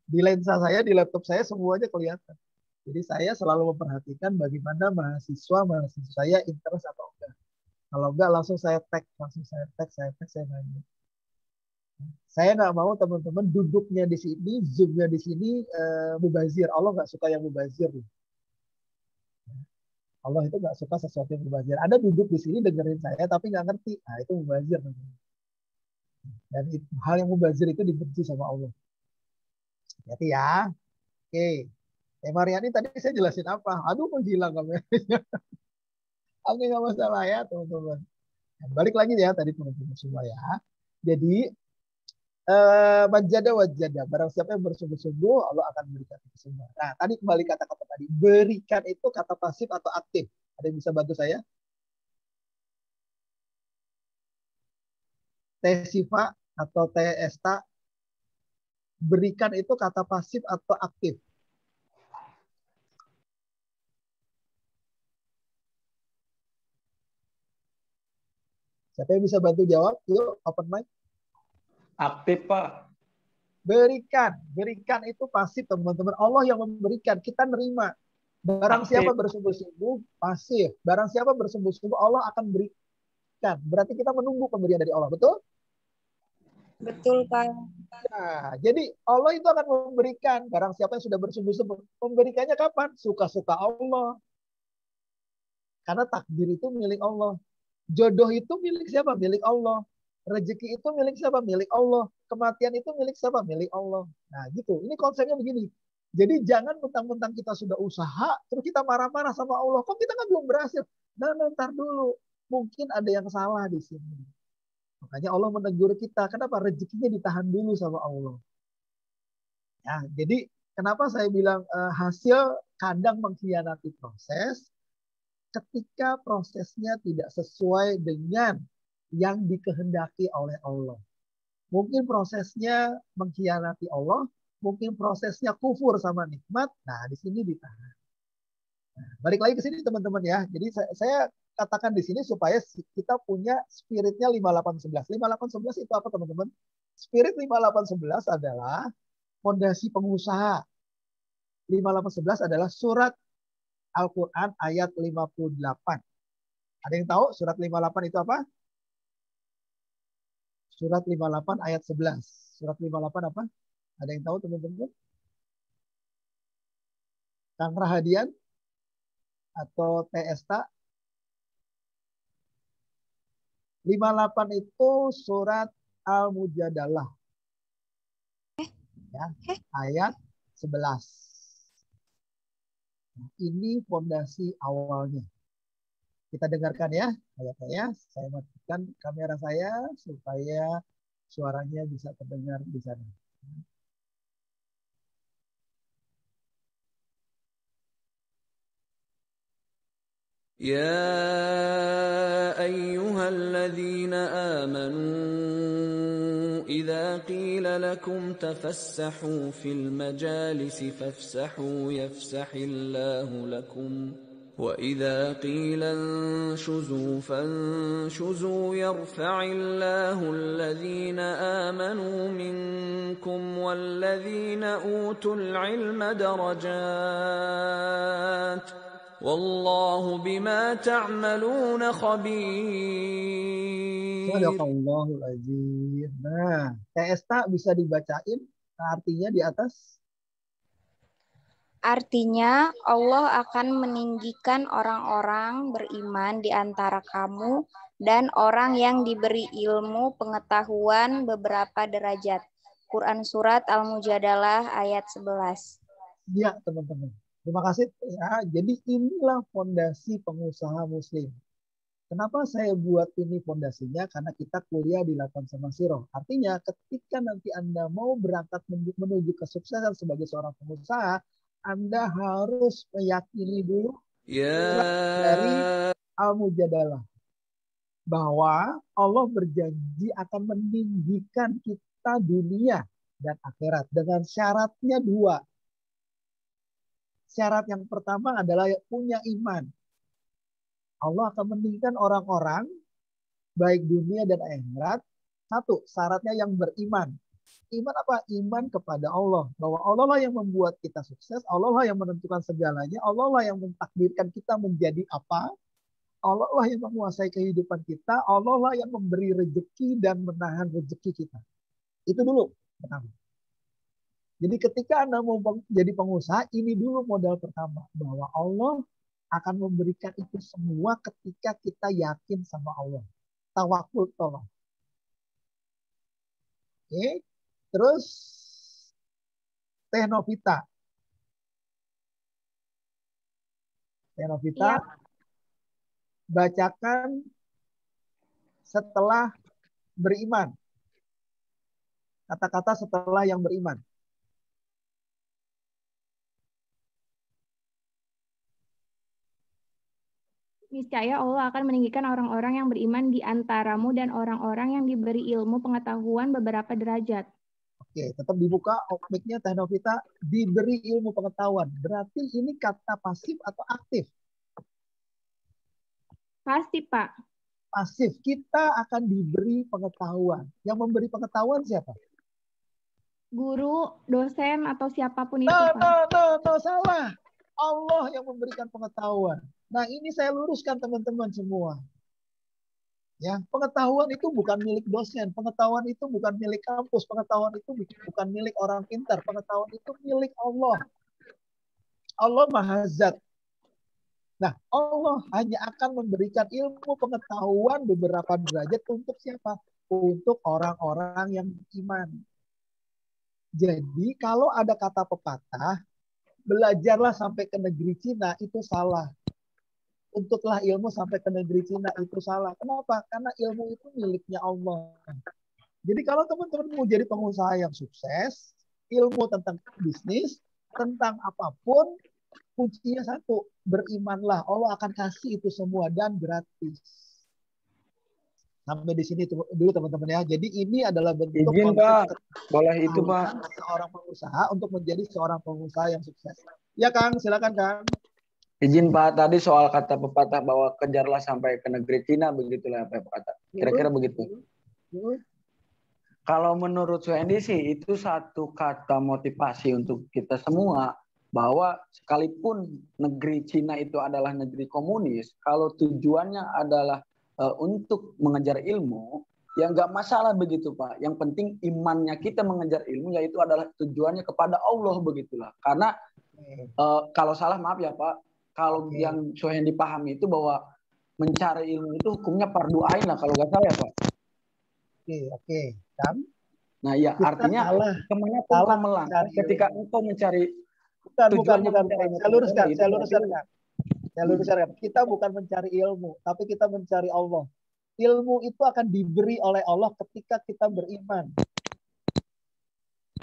Di lensa saya, di laptop saya semuanya kelihatan. Jadi saya selalu memperhatikan bagaimana mahasiswa saya interest atau enggak. Kalau enggak langsung saya tag, saya nanya. Saya nggak mau teman-teman duduknya di sini, zoomnya di sini mubazir. Allah nggak suka yang mubazir. Allah itu nggak suka sesuatu yang mubazir. Ada duduk di sini dengerin saya tapi nggak ngerti. Nah itu mubazir. Dan itu, hal yang mubazir itu dibenci sama Allah. Hati ya. Oke. Mariani tadi saya jelasin apa? Aduh menghilang kameranya. Oke nggak masalah ya teman-teman. Balik lagi ya tadi teman-teman semua ya. Jadi manjada wajada. Barang siapa yang bersungguh-sungguh, Allah akan memberikan itu semua. Nah, tadi kembali kata-kata tadi. Berikan itu kata pasif atau aktif? Ada yang bisa bantu saya? Teh Siva atau Teh Esta? Berikan itu kata pasif atau aktif? Siapa yang bisa bantu jawab? Yuk, open mic. Aktif, Pak. Berikan. Berikan itu pasif, teman-teman. Allah yang memberikan. Kita nerima. Barang siapa bersungguh-sungguh, pasif. Barang siapa bersungguh-sungguh, Allah akan berikan. Berarti kita menunggu pemberian dari Allah. Betul? Betul, Pak. Nah, jadi Allah itu akan memberikan. Barang siapa yang sudah bersungguh-sungguh. Memberikannya kapan? Suka-suka Allah. Karena takdir itu milik Allah. Jodoh itu milik siapa? Milik Allah. Rezeki itu milik siapa? Milik Allah. Kematian itu milik siapa? Milik Allah. Nah gitu. Ini konsepnya begini. Jadi jangan mentang-mentang kita sudah usaha, terus kita marah-marah sama Allah. Kok kita kan belum berhasil? Nah, ntar dulu. Mungkin ada yang salah di sini. Makanya Allah menegur kita. Kenapa? Rezekinya ditahan dulu sama Allah. Ya, jadi kenapa saya bilang hasil kadang mengkhianati proses, ketika prosesnya tidak sesuai dengan yang dikehendaki oleh Allah. Mungkin prosesnya mengkhianati Allah, mungkin prosesnya kufur sama nikmat. Nah, di sini ditahan. Nah, balik lagi ke sini teman-teman ya. Jadi saya katakan di sini supaya kita punya spiritnya 5811. 5811 itu apa teman-teman? Spirit 5811 adalah fondasi pengusaha. 5811 adalah surat Al-Quran ayat 58. Ada yang tahu surat 58 itu apa? Surat 58 ayat 11. Surat 58 apa? Ada yang tahu teman-teman? Kang Rahadian atau TSTA? 58 itu surat Al-Mujadalah. Ya, ayat 11. Nah, ini fondasi awalnya. Kita dengarkan ya ayat-ayat. Saya matikan kamera saya supaya suaranya bisa terdengar di sana. يا أيها الذين آمنوا إذا قيل لكم تفسحوا في المجالس فافسحوا يفسح الله لكم وإذا قيل انشزوا فانشزوا يرفع الله الذين آمنوا منكم والذين أوتوا العلم درجات Wallahu bima ta'malun khabir. Sadaqallahul azim. Nah, TSTA bisa dibacain artinya di atas? Artinya Allah akan meninggikan orang-orang beriman di antara kamu dan orang yang diberi ilmu pengetahuan beberapa derajat. Quran Surat Al-Mujadalah ayat 11. Ya, teman-teman. Terima kasih. Ya, jadi inilah fondasi pengusaha muslim. Kenapa saya buat ini fondasinya? Karena kita kuliah di Lapan Sama Siroh. Artinya ketika nanti Anda mau berangkat menuju kesuksesan sebagai seorang pengusaha, Anda harus meyakini dulu dari Al-Mujadalah. Bahwa Allah berjanji akan meninggikan kita dunia dan akhirat. Dengan syaratnya dua. Syarat yang pertama adalah punya iman. Allah akan meninggikan orang-orang baik dunia dan akhirat. Satu, syaratnya yang beriman. Iman apa? Iman kepada Allah. Bahwa Allah lah yang membuat kita sukses. Allah lah yang menentukan segalanya. Allah lah yang mentakdirkan kita menjadi apa. Allah lah yang menguasai kehidupan kita. Allah lah yang memberi rezeki dan menahan rezeki kita. Itu dulu pertama. Jadi ketika Anda mau jadi pengusaha, ini dulu modal pertama. Bahwa Allah akan memberikan itu semua ketika kita yakin sama Allah. Tawakul tolong. Oke. Terus Tenovita. Tenovita. Ya. Bacakan setelah beriman. Kata-kata setelah yang beriman. Niscaya Allah akan meninggikan orang-orang yang beriman di antaramu dan orang-orang yang diberi ilmu pengetahuan beberapa derajat. Oke, tetap dibuka mic-nya Teh Novita, diberi ilmu pengetahuan. Berarti ini kata pasif atau aktif? Pasif, Pak. pasif. Kita akan diberi pengetahuan. Yang memberi pengetahuan siapa? Guru, dosen, atau siapapun itu, No, Pak. salah. Allah yang memberikan pengetahuan. Nah, ini saya luruskan teman-teman semua. Ya, pengetahuan itu bukan milik dosen, pengetahuan itu bukan milik kampus, pengetahuan itu bukan milik orang pintar, pengetahuan itu milik Allah. Allah Maha Zat. Nah, Allah hanya akan memberikan ilmu pengetahuan beberapa derajat untuk siapa? Untuk orang-orang yang beriman. Jadi, kalau ada kata pepatah, belajarlah sampai ke negeri Cina, itu salah. Untutlah ilmu sampai ke negeri Cina, itu salah. Kenapa? Karena ilmu itu miliknya Allah. Jadi kalau teman-teman mau jadi pengusaha yang sukses, ilmu tentang bisnis, tentang apapun, kuncinya satu, berimanlah. Allah akan kasih itu semua dan gratis. Sampai di sini dulu teman-teman ya. Jadi ini adalah bentuk Izin Pak, boleh itu ketahuan Pak. seorang pengusaha untuk menjadi seorang pengusaha yang sukses. Ya Kang, silakan Kang. Izin Pak, tadi soal kata pepatah bahwa kejarlah sampai ke negeri Cina, begitulah apa kata. Kira-kira begitu. Kalau menurut Suhendi sih itu satu kata motivasi untuk kita semua, bahwa sekalipun negeri Cina itu adalah negeri komunis, kalau tujuannya adalah untuk mengejar ilmu, ya nggak masalah begitu Pak. Yang penting imannya kita mengejar ilmu, yaitu adalah tujuannya kepada Allah, begitulah. Karena kalau salah maaf ya Pak, kalau yang Suhendi dipahami itu bahwa mencari ilmu itu hukumnya fardu ain lah kalau nggak salah ya Pak. Oke. Kan? Nah ya Kita artinya kemana pun kau melangkah ketika engkau mencari bukan. Saya luruskan. Kita bukan mencari ilmu, tapi kita mencari Allah. Ilmu itu akan diberi oleh Allah ketika kita beriman.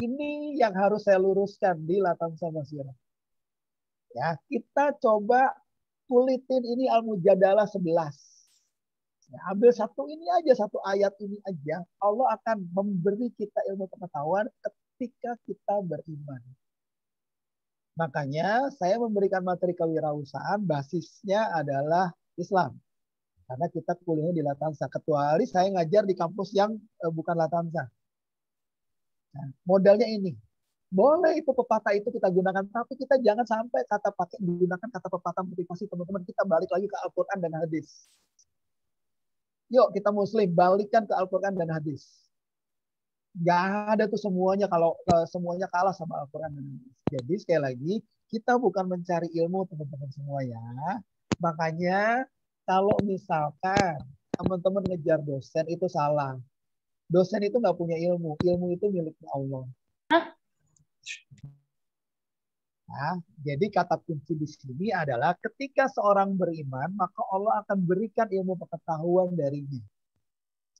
Ini yang harus saya luruskan di Latansa Masirah. Ya, kita coba kulitin ini Al-Mujadalah 11. Ya, ambil satu ini aja, satu ayat ini aja. Allah akan memberi kita ilmu pengetahuan ketika kita beriman. Makanya saya memberikan materi kewirausahaan basisnya adalah Islam. Karena kita kuliahnya di Latansa. Kecuali saya ngajar di kampus yang bukan Latansa. Nah, modalnya ini. Boleh itu pepatah itu kita gunakan, tapi kita jangan sampai gunakan kata pepatah motivasi teman-teman. Kita balik lagi ke Al-Quran dan hadis. Yuk kita Muslim balikkan ke Al-Quran dan hadis. Gak ada tuh semuanya kalau semuanya kalah sama Al-Quran dan hadis. Jadi sekali lagi kita bukan mencari ilmu teman-teman semua ya. Makanya kalau misalkan teman-teman ngejar dosen itu salah. Dosen itu nggak punya ilmu. Ilmu itu miliknya Allah. Nah, jadi kata kunci di sini adalah ketika seorang beriman, maka Allah akan berikan ilmu pengetahuan darinya.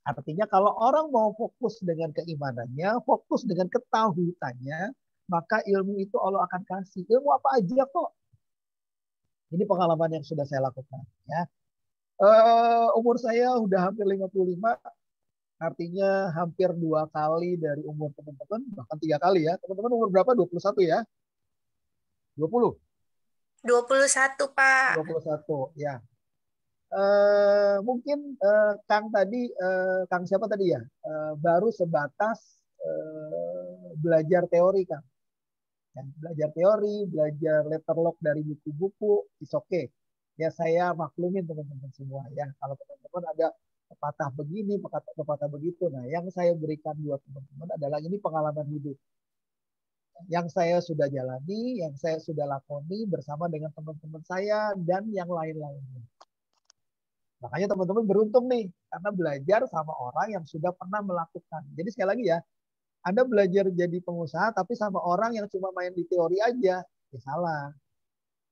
Artinya kalau orang mau fokus dengan keimanannya, fokus dengan ketahuitannya, maka ilmu itu Allah akan kasih. Ilmu apa aja kok. Ini pengalaman yang sudah saya lakukan. Ya. Umur saya udah hampir 55, artinya hampir 2 kali dari umur teman-teman, bahkan 3 kali ya. Teman-teman umur berapa? 21 ya? 20? 21, Pak. 21, ya. Mungkin Kang tadi, Kang siapa tadi ya? Baru sebatas belajar teori, Kang. Ya, belajar teori, belajar letterlock dari buku-buku, is okay. Ya saya maklumin teman-teman semua ya. Kalau teman-teman ada pepatah begini, pepatah begitu. Nah, yang saya berikan buat teman-teman adalah ini pengalaman hidup. Yang saya sudah jalani, yang saya sudah lakoni bersama dengan teman-teman saya dan yang lain-lainnya. Makanya teman-teman beruntung nih, karena belajar sama orang yang sudah pernah melakukan. Jadi sekali lagi ya, Anda belajar jadi pengusaha, tapi sama orang yang cuma main di teori aja, ya salah.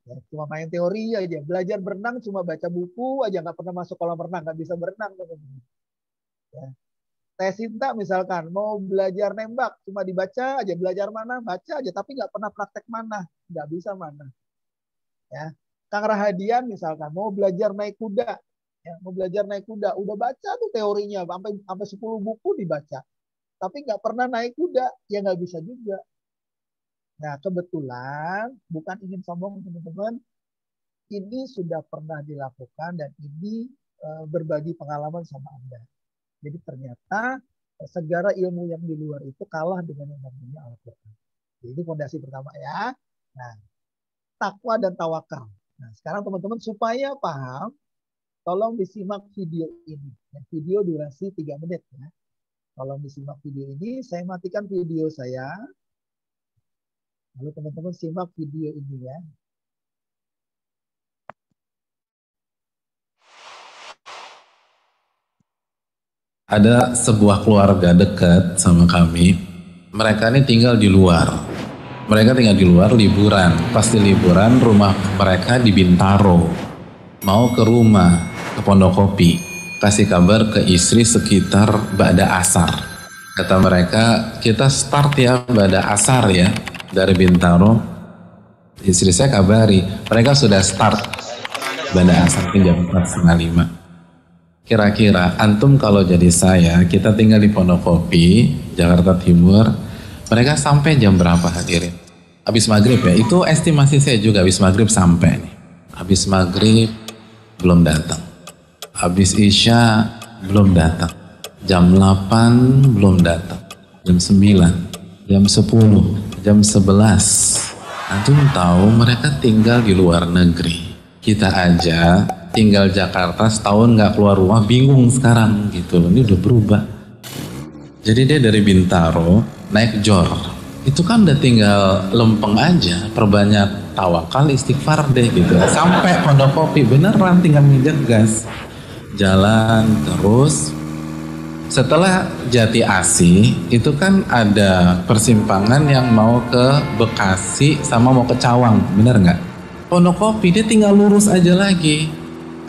Ya, cuma main teori aja. Belajar berenang cuma baca buku aja, nggak pernah masuk kolam renang, nggak bisa berenang. Ya. Tes Sinta misalkan, mau belajar nembak, cuma dibaca aja, belajar mana, baca aja, tapi nggak pernah praktek mana, nggak bisa mana. Ya. Kang Rahadian misalkan, mau belajar naik kuda, ya, mau belajar naik kuda, udah baca tuh teorinya, sampai 10 buku dibaca, tapi nggak pernah naik kuda, ya nggak bisa juga. Nah, kebetulan, bukan ingin sombong teman-teman, ini sudah pernah dilakukan dan ini berbagi pengalaman sama Anda. Jadi ternyata segala ilmu yang di luar itu kalah dengan yang namanya Al-Quran. Jadi fondasi pertama ya. Nah, takwa dan tawakal. Nah, sekarang teman-teman supaya paham, tolong disimak video ini. Video durasi 3 menit ya. Tolong disimak video ini. Saya matikan video saya. Lalu teman-teman simak video ini ya. Ada sebuah keluarga dekat sama kami. Mereka ini tinggal di luar. Mereka tinggal di luar liburan. Pasti liburan, rumah mereka di Bintaro. Mau ke rumah, ke Pondokopi. Kasih kabar ke istri sekitar ba'da asar. Kata mereka, kita start ya ba'da asar ya. Dari Bintaro. Istri saya kabari, mereka sudah start ba'da asar jam 4:30. Kira-kira antum kalau jadi saya, kita tinggal di Pondokopi, Jakarta Timur, mereka sampai jam berapa hadirin? Habis maghrib ya, itu estimasi saya juga habis maghrib sampai nih. Habis maghrib belum datang. Habis isya belum datang. Jam 8 belum datang. Jam 9, jam 10, jam 11. Antum tahu mereka tinggal di luar negeri. Kita aja tinggal Jakarta setahun nggak keluar rumah bingung sekarang gitu loh, ini udah berubah. Jadi dia dari Bintaro naik Jor, itu kan udah tinggal lempeng aja, perbanyak tawakal istighfar deh gitu, sampai Pondokopi beneran tinggal nginjek gas, jalan terus. Setelah Jati Asih itu kan ada persimpangan yang mau ke Bekasi sama mau ke Cawang, bener nggak? Pondokopi dia tinggal lurus aja lagi.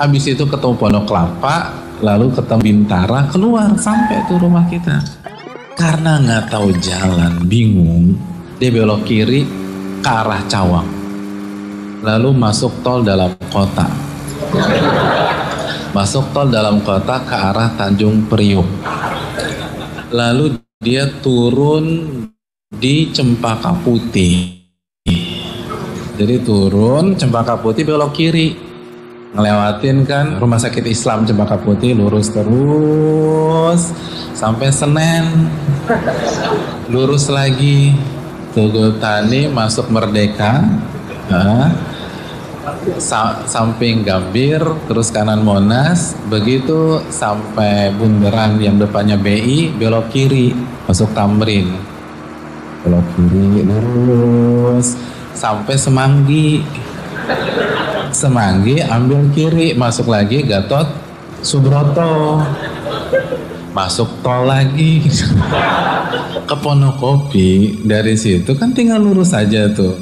Habis itu ketemu Pondok Kelapa, lalu ketemu Bintara, keluar sampai tuh rumah kita. Karena nggak tahu jalan, bingung, dia belok kiri ke arah Cawang. Lalu masuk tol dalam kota. Masuk tol dalam kota ke arah Tanjung Priuk. Lalu dia turun di Cempaka Putih. Jadi turun Cempaka Putih belok kiri. Ngelewatin kan Rumah Sakit Islam Cempaka Putih, lurus terus sampai Senen, lurus lagi Tugu Tani, masuk Merdeka, samping Gambir, terus kanan Monas, begitu sampai bundaran yang depannya BI, belok kiri masuk Tamrin, belok kiri lurus sampai Semanggi. Semanggi ambil kiri, masuk lagi Gatot Subroto, masuk tol lagi ke Pondokopi. Dari situ kan tinggal lurus aja tuh,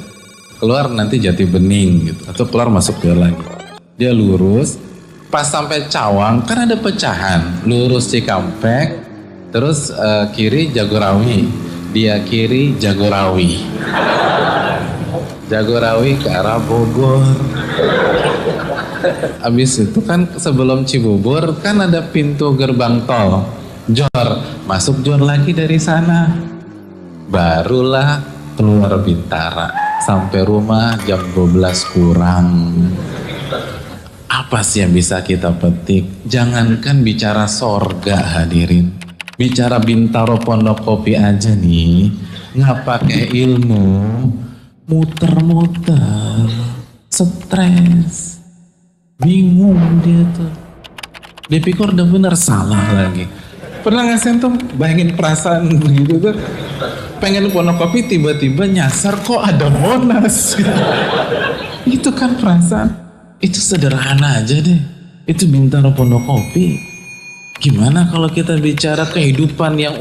keluar nanti Jati Bening gitu, atau keluar masuk dia lagi. Dia lurus, pas sampai Cawang kan ada pecahan, lurus Cikampek, terus kiri Jagorawi, dia kiri Jagorawi, Jagorawi ke arah Bogor. Habis itu kan sebelum Cibubur kan ada pintu gerbang tol Jor, masuk Jor lagi dari sana, barulah keluar Bintara. Sampai rumah jam 12 kurang. Apa sih yang bisa kita petik? Jangankan bicara sorga hadirin, bicara Bintaro Pondokopi aja nih, nggak pakai ilmu, muter-muter, stres, bingung dia tuh. Dia pikir udah bener, salah lagi. Pernah nggak sih tuh bayangin perasaan begitu tuh? Pengen Pondokopi tiba-tiba nyasar kok ada Monas. Itu kan perasaan. Itu sederhana aja deh. Itu Bintaro Pondokopi. Gimana kalau kita bicara kehidupan yang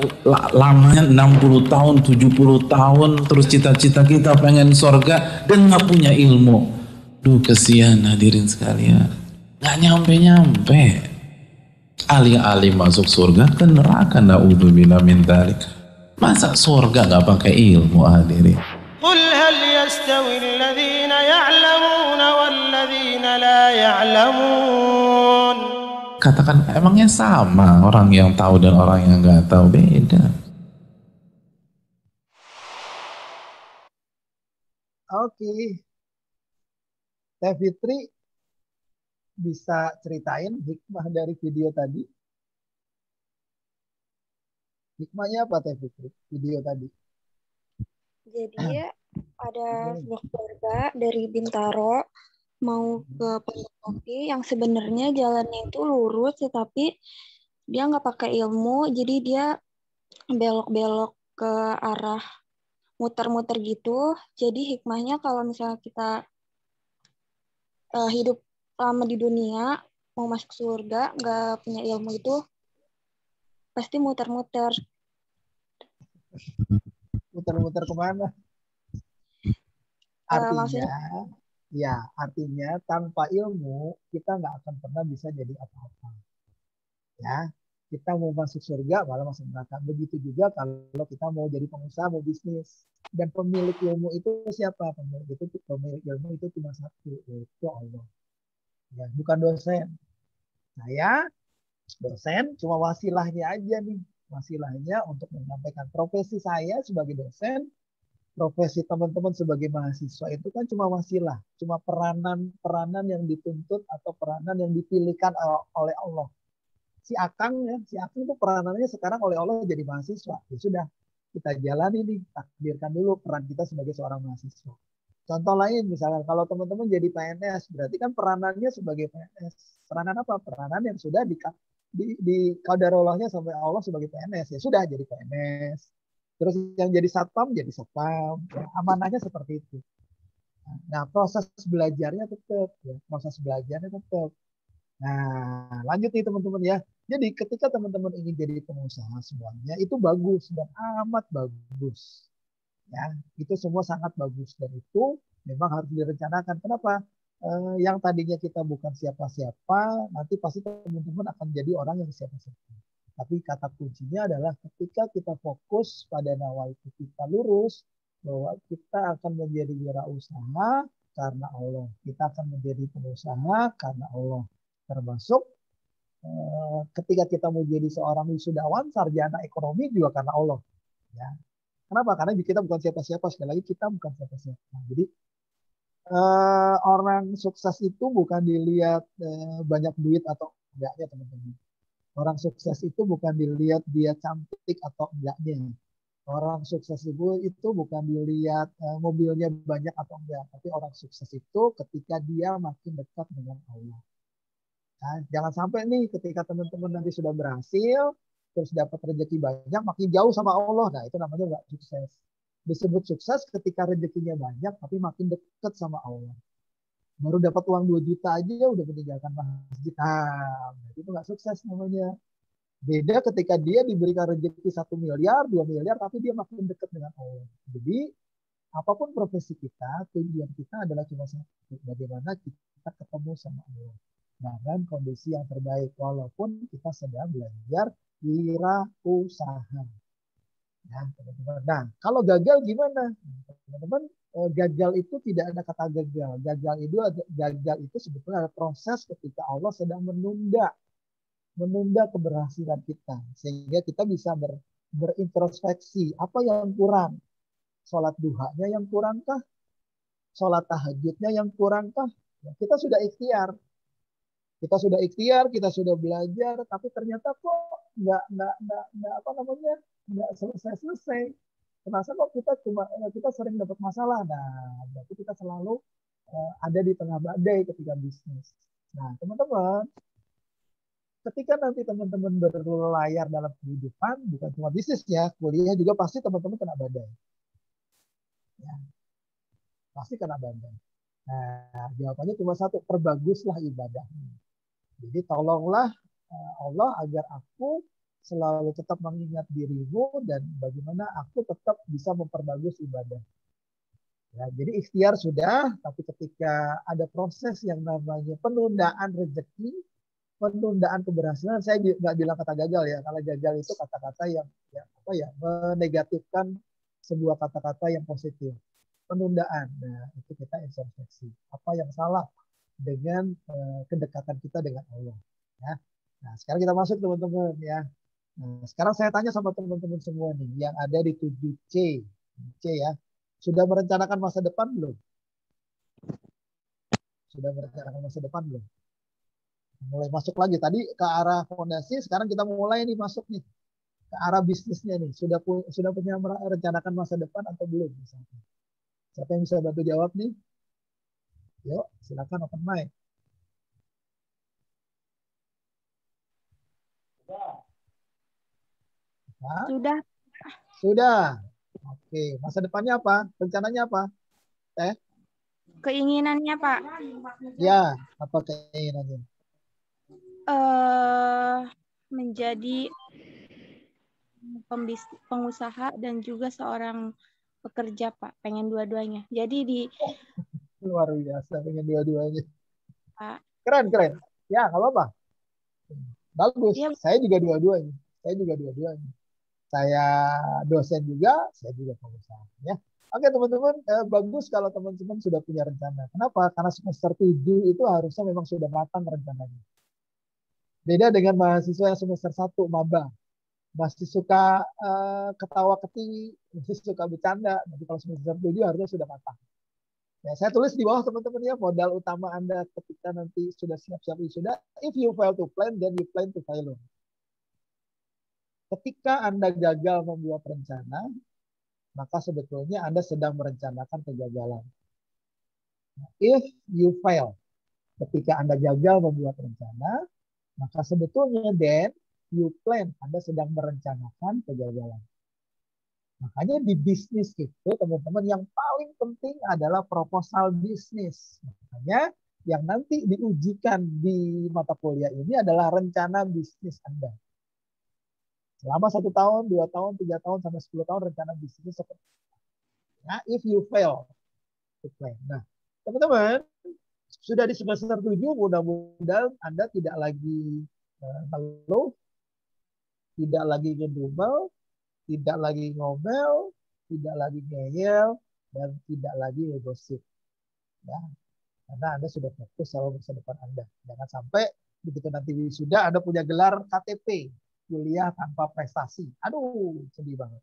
lamanya 60 tahun, 70 tahun, terus cita-cita kita pengen surga dan nggak punya ilmu. Duh, kesian hadirin sekalian. Nggak nyampe-nyampe. Alih-alih masuk surga ke neraka, na'udzubillah min dzalik. Masa surga nggak pakai ilmu hadirin? Qul hal yastawi alladhina ya'lamun walladhina la ya'lamun. Katakan, emangnya sama orang yang tahu dan orang yang nggak tahu? Beda. Oke. Teh Fitri bisa ceritain hikmah dari video tadi? Hikmahnya apa Teh Fikri? Video tadi. Jadi ada sebuah keluarga dari Bintaro mau ke Pondok Kopi yang sebenarnya jalannya itu lurus, tetapi dia nggak pakai ilmu, jadi dia belok-belok ke arah muter-muter gitu. Jadi hikmahnya kalau misalnya kita hidup lama di dunia, mau masuk surga, nggak punya ilmu itu, pasti muter-muter. Muter-muter kemana? Maksudnya Artinya tanpa ilmu kita nggak akan pernah bisa jadi apa-apa. Ya, kita mau masuk surga malah masuk neraka. Begitu juga kalau kita mau jadi pengusaha, mau bisnis. Dan pemilik ilmu itu siapa? Pemilik ilmu itu cuma satu, yaitu Allah. Ya, bukan dosen. Saya dosen cuma wasilahnya aja nih. Wasilahnya untuk menyampaikan profesi saya sebagai dosen, profesi teman-teman sebagai mahasiswa itu kan cuma wasilah, cuma peranan yang dituntut atau peranan yang dipilihkan oleh Allah. Si Akang itu peranannya sekarang oleh Allah jadi mahasiswa. Ya sudah, kita jalani nih, takdirkan dulu peran kita sebagai seorang mahasiswa. Contoh lain misalnya kalau teman-teman jadi PNS, berarti kan peranannya sebagai PNS. Peranan apa? Peranan yang sudah di qadarulahnya sampai Allah sebagai PNS. Ya sudah jadi PNS. Terus yang jadi satpam, ya, amanahnya seperti itu. Nah, proses belajarnya tetap. Nah, lanjut nih teman-teman ya. Jadi ketika teman-teman ingin jadi pengusaha semuanya, itu bagus dan amat bagus. Ya, itu semua sangat bagus. Dan itu memang harus direncanakan. Kenapa? Yang tadinya kita bukan siapa-siapa, nanti pasti teman-teman akan jadi orang yang siapa-siapa. Tapi kata kuncinya adalah ketika kita fokus pada nawaitu kita lurus, bahwa kita akan menjadi wirausaha karena Allah. Kita akan menjadi pengusaha karena Allah. Termasuk ketika kita mau jadi seorang wisudawan, sarjana ekonomi juga karena Allah. Ya. Kenapa? Karena kita bukan siapa-siapa. Sekali lagi kita bukan siapa-siapa. Jadi orang sukses itu bukan dilihat banyak duit atau enggaknya teman-teman. Orang sukses itu bukan dilihat dia cantik atau enggaknya. Orang sukses itu bukan dilihat mobilnya banyak atau enggak. Tapi orang sukses itu ketika dia makin dekat dengan Allah. Nah, jangan sampai nih ketika teman-teman nanti sudah berhasil, terus dapat rezeki banyak, makin jauh sama Allah. Nah, itu namanya enggak sukses. Disebut sukses ketika rezekinya banyak, tapi makin dekat sama Allah. Baru dapat uang 2 juta aja udah meninggalkan masjid. Nah, itu nggak sukses namanya. Beda ketika dia diberikan rezeki 1 miliar, 2 miliar, tapi dia makin dekat dengan Allah. Jadi, apapun profesi kita, tujuan kita adalah cuma satu. Bagaimana kita ketemu sama Allah. Dengan kondisi yang terbaik. Walaupun kita sedang belajar wirausaha. Ya, teman-teman. Nah, kalau gagal gimana? Teman-teman, gagal itu tidak ada kata gagal. Gagal itu sebetulnya ada proses ketika Allah sedang menunda keberhasilan kita sehingga kita bisa berintrospeksi apa yang kurang, sholat duhanya yang kurangkah, sholat tahajudnya yang kurangkah. Ya, kita sudah ikhtiar, kita sudah belajar, tapi ternyata kok nggak apa namanya nggak selesai. Terasa kok kita sering dapat masalah. Nah, berarti kita selalu ada di tengah badai ketika bisnis. Nah, teman-teman, ketika nanti teman-teman berlayar dalam kehidupan, bukan cuma bisnis ya, kuliah juga pasti teman-teman kena badai. Ya, pasti kena badai. Nah, jawabannya cuma satu, perbaguslah ibadahnya. Jadi tolonglah Allah agar aku selalu tetap mengingat dirimu dan bagaimana aku tetap bisa memperbagus ibadah. Ya, jadi ikhtiar sudah, tapi ketika ada proses yang namanya penundaan rezeki, penundaan keberhasilan, saya nggak bilang kata gagal ya, karena gagal itu kata-kata yang menegatifkan sebuah kata-kata yang positif. Penundaan, nah itu kita introspeksi. Apa yang salah dengan kedekatan kita dengan Allah? Ya. Nah sekarang kita masuk teman-teman ya. Nah, sekarang saya tanya sama teman-teman semua nih yang ada di 7C, ya, sudah merencanakan masa depan belum? Sudah merencanakan masa depan belum? Mulai masuk lagi. Tadi ke arah fondasi, sekarang kita mulai nih masuk nih ke arah bisnisnya nih. Sudah punya merencanakan masa depan atau belum? Misalnya. Siapa yang bisa bantu jawab nih? Yuk, silakan open mic. Nah, Sudah. sudah. Oke, masa depannya apa? Rencananya apa? Keinginannya, Pak. Ya, apa keinginannya? Menjadi pengusaha dan juga seorang pekerja, Pak. Pengen dua-duanya. Jadi di Luar biasa, pengen dua-duanya. Pak. Keren. Ya, nggak apa-apa. Bagus. Ya, Saya juga dua-duanya. Saya dosen juga, saya juga pengusaha. Ya. Oke teman-teman, bagus kalau teman-teman sudah punya rencana. Kenapa? Karena semester 7 itu harusnya memang sudah matang rencananya. Beda dengan mahasiswa yang semester 1 maba. Masih suka ketawa ketiwi, masih suka bercanda. Tapi kalau semester 7 harusnya sudah matang. Ya, saya tulis di bawah teman-teman ya, modal utama Anda ketika nanti sudah siap-siap wisuda, if you fail to plan, then you plan to fail. Ketika Anda gagal membuat rencana, maka sebetulnya Anda sedang merencanakan kegagalan. If you fail, ketika Anda gagal membuat rencana, maka sebetulnya then you plan, Anda sedang merencanakan kegagalan. Makanya di bisnis itu teman-teman yang paling penting adalah proposal bisnis. Makanya yang nanti diujikan di mata kuliah ini adalah rencana bisnis Anda. Selama 1 tahun, 2 tahun, 3 tahun, sampai 10 tahun rencana bisnis seperti itu. Nah, if you fail to plan. Nah, teman-teman, sudah di semester 7, mudah-mudahan Anda tidak lagi ngeluh, tidak lagi ngedumel, tidak lagi ngomel, tidak lagi ngeyel, dan tidak lagi ngegosip. Ya, karena Anda sudah fokus sama masa depan Anda. Jangan sampai begitu nanti wisuda Anda punya gelar KTP, kuliah tanpa prestasi. Aduh, sedih banget.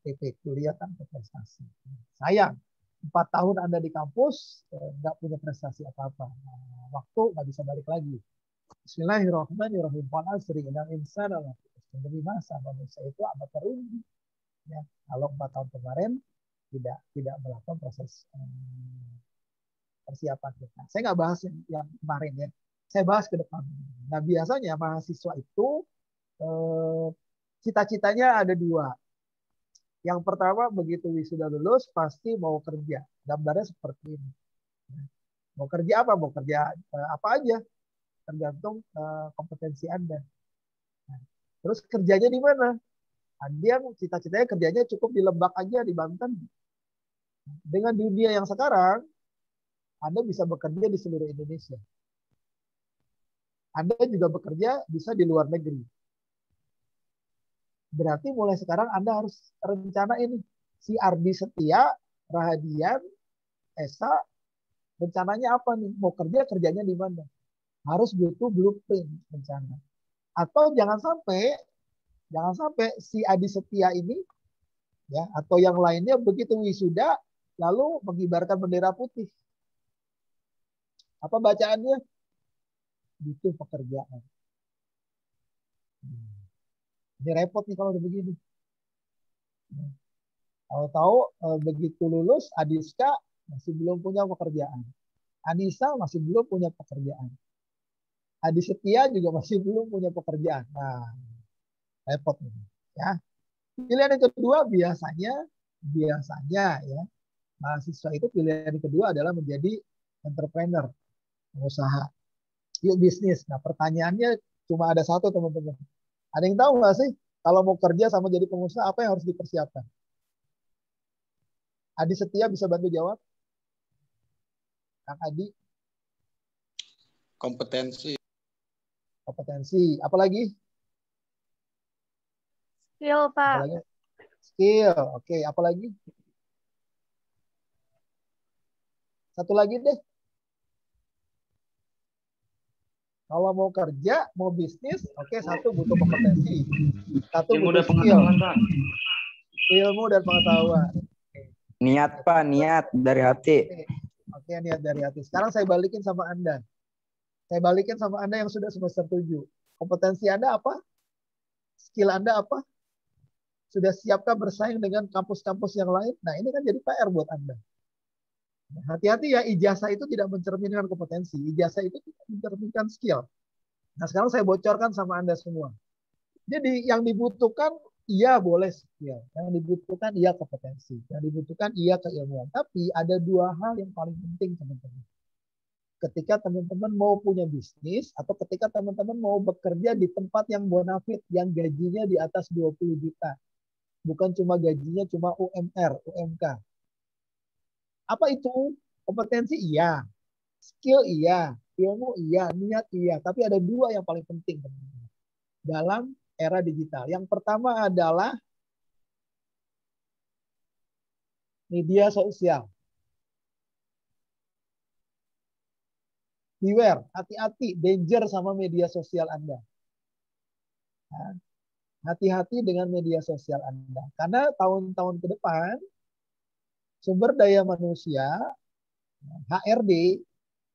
KTP, kuliah tanpa prestasi. Sayang, 4 tahun Anda di kampus, nggak punya prestasi apa-apa. Waktu nggak bisa balik lagi. Bismillahirrahmanirrahim. Demi masa manusia itu amat terunggih. Ya, kalau 4 tahun kemarin tidak melakukan proses persiapan kita. Saya nggak bahas yang kemarin ya. Saya bahas ke depan. Nah biasanya mahasiswa itu cita-citanya ada 2. Yang pertama begitu wisuda lulus pasti mau kerja. Gambarnya seperti ini. Mau kerja apa? Mau kerja apa aja. Tergantung kompetensi Anda. Nah, terus kerjanya di mana? Dia cita-citanya kerjanya cukup di Lebak aja, di Banten. Dengan dunia yang sekarang, Anda bisa bekerja di seluruh Indonesia. Anda juga bekerja bisa di luar negeri. Berarti mulai sekarang Anda harus rencana ini. Si Ardi Setia, Rahadian, Esa, rencananya apa nih? Mau kerja, kerjanya di mana? Harus butuh blueprint rencana. Atau jangan sampai si Adi Setia ini ya atau yang lainnya begitu wisuda lalu mengibarkan bendera putih. Apa bacaannya? Butuh pekerjaan. Ini repot nih kalau udah begini. Tahu-tahu begitu lulus Adiska masih belum punya pekerjaan. Anissa masih belum punya pekerjaan. Adi Setia juga masih belum punya pekerjaan. Nah, repot nih. Ya. Pilihan yang kedua biasanya ya mahasiswa itu pilihan yang kedua adalah menjadi entrepreneur, pengusaha. Yuk bisnis. Nah pertanyaannya cuma ada satu teman-teman. Ada yang tahu nggak sih kalau mau kerja sama jadi pengusaha apa yang harus dipersiapkan? Adi Setia bisa bantu jawab? Kang Adi? Kompetensi. Apalagi? Skill, Pak. Apalagi? Skill. Oke, apalagi? Satu lagi deh. Kalau mau kerja, mau bisnis, oke, satu butuh kompetensi. Satu Ilmu butuh dan skill. pengetahuan. Ilmu dan pengetahuan. Niat, Pak, niat dari hati. Oke, niat dari hati. Sekarang saya balikin sama Anda. Saya balikin sama Anda yang sudah semester 7. Kompetensi Anda apa? Skill Anda apa? Sudah siapkah bersaing dengan kampus-kampus yang lain? Nah, ini kan jadi PR buat Anda. Hati-hati ya, ijazah itu tidak mencerminkan kompetensi. Ijazah itu tidak mencerminkan skill. Nah, sekarang saya bocorkan sama Anda semua. Jadi yang dibutuhkan, iya boleh skill. Yang dibutuhkan, iya kompetensi. Yang dibutuhkan, iya keilmuan. Tapi ada dua hal yang paling penting, teman-teman. Ketika teman-teman mau punya bisnis atau ketika teman-teman mau bekerja di tempat yang bonafit, yang gajinya di atas 20 juta. Bukan cuma gajinya cuma UMR, UMK. Apa itu? Kompetensi iya, skill iya, ilmu iya, niat iya. Tapi ada dua yang paling penting teman-teman, dalam era digital. Yang pertama adalah media sosial. Beware, hati-hati, danger sama media sosial Anda. Hati-hati dengan media sosial Anda. Karena tahun-tahun ke depan, sumber daya manusia, HRD,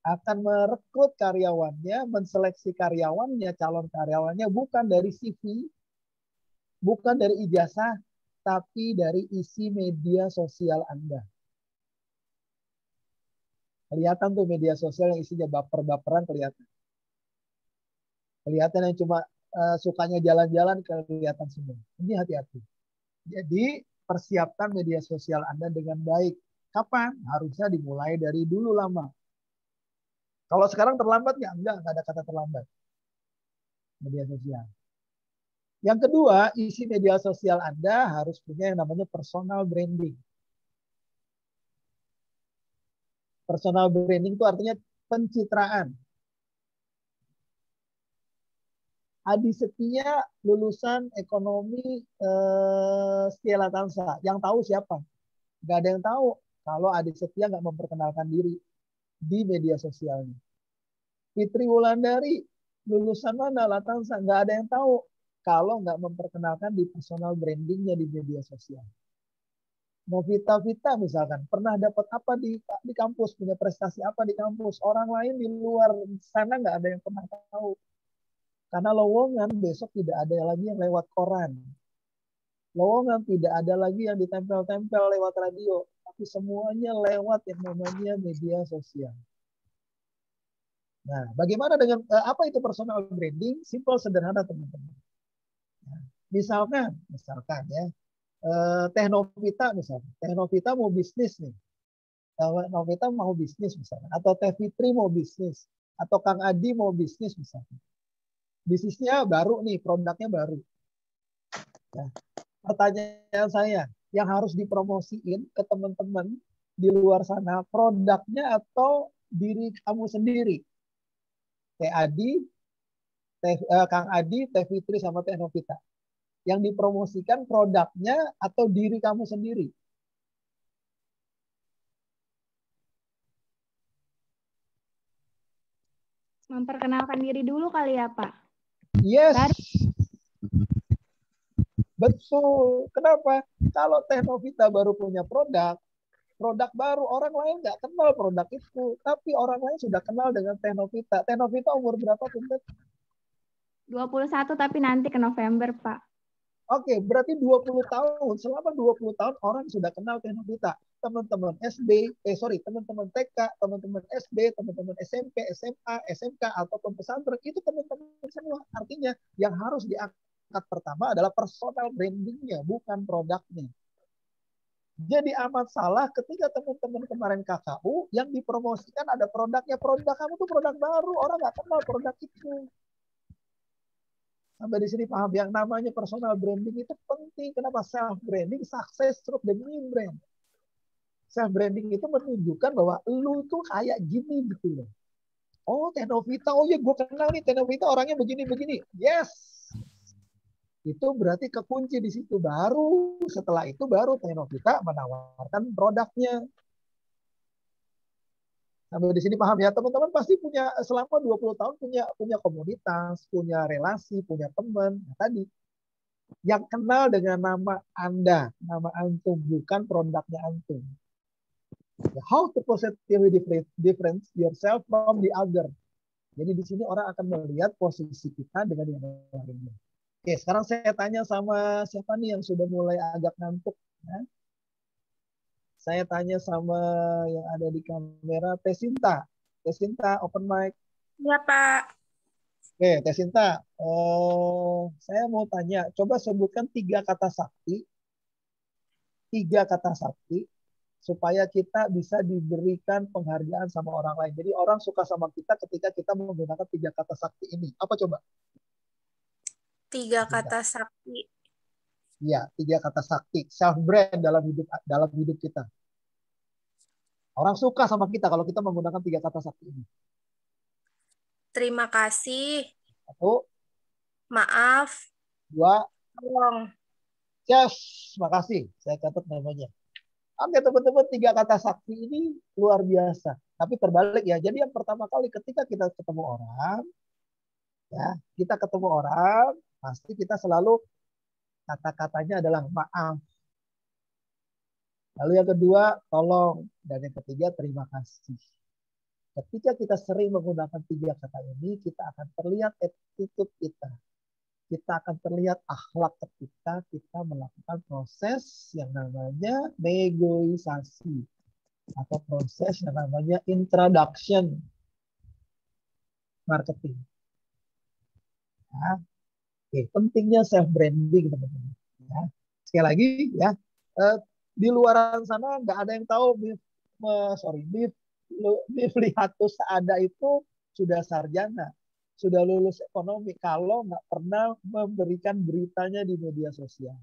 akan merekrut karyawannya, menseleksi karyawannya, calon karyawannya, bukan dari CV, bukan dari ijazah, tapi dari isi media sosial Anda. Kelihatan tuh media sosial yang isinya baper-baperan kelihatan. Kelihatan yang cuma sukanya jalan-jalan kelihatan semua. Ini hati-hati. Jadi persiapkan media sosial Anda dengan baik. Kapan? Harusnya dimulai dari dulu lama. Kalau sekarang terlambat ya enggak ada kata terlambat. Media sosial. Yang kedua, isi media sosial Anda harus punya yang namanya personal branding. Personal branding itu artinya pencitraan. Adi Setia lulusan ekonomi Setia Latansa. Yang tahu siapa? Gak ada yang tahu kalau Adi Setia nggak memperkenalkan diri di media sosialnya. Fitri Wulandari lulusan mana Latansa? Nggak ada yang tahu kalau nggak memperkenalkan di personal brandingnya di media sosial. Novita Vita misalkan pernah dapat apa di kampus, punya prestasi apa di kampus, orang lain di luar sana nggak ada yang pernah tahu. Karena lowongan besok tidak ada lagi yang lewat koran. Lowongan tidak ada lagi yang ditempel-tempel lewat radio. Tapi semuanya lewat yang namanya media sosial. Nah, bagaimana dengan apa itu personal branding? Simple, sederhana teman-teman. Nah, misalkan ya, Teh Novita misalnya. Teh Novita mau bisnis nih. Teh Novita mau bisnis misalnya. Atau Teh Fitri mau bisnis. Atau Kang Adi mau bisnis misalnya. Bisnisnya baru nih, produknya baru. Nah, pertanyaan saya, yang harus dipromosiin ke teman-teman di luar sana, produknya atau diri kamu sendiri? Teh Adi, Kang Adi, Teh Fitri, sama Teh Novita. Yang dipromosikan produknya atau diri kamu sendiri? Memperkenalkan diri dulu kali ya, Pak. Yes. Betul. Kenapa? Kalau Teh Novita baru punya produk baru, orang lain nggak kenal produk itu. Tapi orang lain sudah kenal dengan Teh Novita. Teh Novita umur berapa, Punten? 21, tapi nanti ke November, Pak. Oke, berarti 20 tahun. Selama 20 tahun orang sudah kenal Teh Novita. Teman-teman SD, teman-teman TK, teman-teman SD, teman-teman SMP, SMA, SMK, ataupun pesantren, itu teman-teman semua. Artinya yang harus diangkat pertama adalah personal brandingnya, bukan produknya. Jadi amat salah ketika teman-teman kemarin KKU yang dipromosikan ada produknya. Produk kamu tuh produk baru, orang nggak kenal produk itu. Sampai di sini paham, yang namanya personal branding itu penting. Kenapa? Self branding, sukses through the name brand. Self branding itu menunjukkan bahwa lu tuh kayak gini gitu loh. Oh, Teh Novita, oh ya gue kenal nih Teh Novita, orangnya begini-begini. Yes. Itu berarti kekunci di situ. Baru setelah itu baru Teh Novita menawarkan produknya. Sampai di sini paham ya, teman-teman pasti punya selama 20 tahun punya komunitas, punya relasi, punya teman. Nah, tadi yang kenal dengan nama Anda, nama antum, bukan produknya antum. How to positively difference yourself from the other. Jadi di sini orang akan melihat posisi kita dengan yang lainnya. Oke, sekarang saya tanya sama siapa nih yang sudah mulai agak ngantuk. Ya. Saya tanya sama yang ada di kamera, Tesinta. Tesinta, open mic. Ya, Pak. Oke, Tesinta. Saya mau tanya, coba sebutkan 3 kata sakti. 3 kata sakti supaya kita bisa diberikan penghargaan sama orang lain. Jadi orang suka sama kita ketika kita menggunakan 3 kata sakti ini. Apa coba? 3 kata sakti. Iya, 3 kata sakti. Self brand dalam hidup kita. Orang suka sama kita kalau kita menggunakan 3 kata sakti ini. Terima kasih. 1, maaf, 2, tolong. yes, makasih. Saya catat namanya. Oke, teman-teman, 3 kata sakti ini luar biasa. Tapi terbalik ya. Jadi yang pertama kali ketika kita ketemu orang, ya, kita ketemu orang, pasti kita selalu kata-katanya adalah maaf. Lalu yang kedua, tolong. Dan yang ketiga, terima kasih. Ketika kita sering menggunakan 3 kata ini, kita akan terlihat attitude kita. Kita akan terlihat akhlak ketika kita melakukan proses yang namanya negosiasi. Atau proses yang namanya introduction marketing. Ya. Oke, pentingnya self branding, teman-teman. Ya. Sekali lagi, ya, di luar sana nggak ada yang tahu Miflihatus Saada itu sudah sarjana, sudah lulus ekonomi kalau nggak pernah memberikan beritanya di media sosial.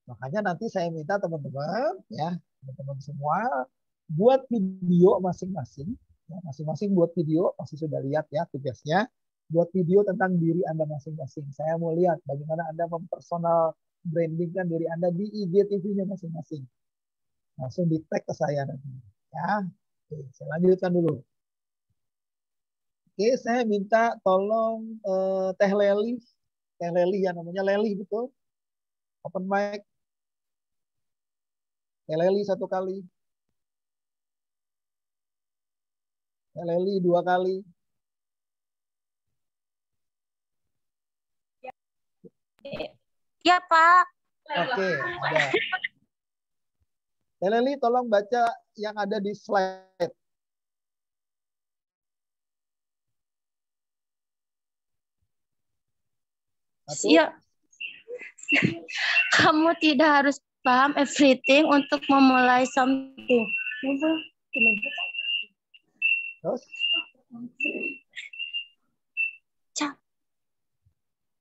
Makanya nanti saya minta teman-teman, ya, teman-teman semua buat video masing-masing, ya, masing-masing buat video, pasti sudah lihat ya tugasnya, buat video tentang diri Anda masing-masing. Saya mau lihat bagaimana Anda mempersonal brandingkan diri Anda di IGTV-nya masing-masing. Langsung di tag ke saya nanti. Ya, oke, saya lanjutkan dulu. Oke, saya minta tolong Teh Leli ya, namanya Leli betul. Open mic. Teh Leli 1 kali. Teh Leli 2 kali. Ya, Pak. Oke, ada. Teh Leli tolong baca yang ada di slide. Iya. Kamu tidak harus paham everything untuk memulai something. Terus?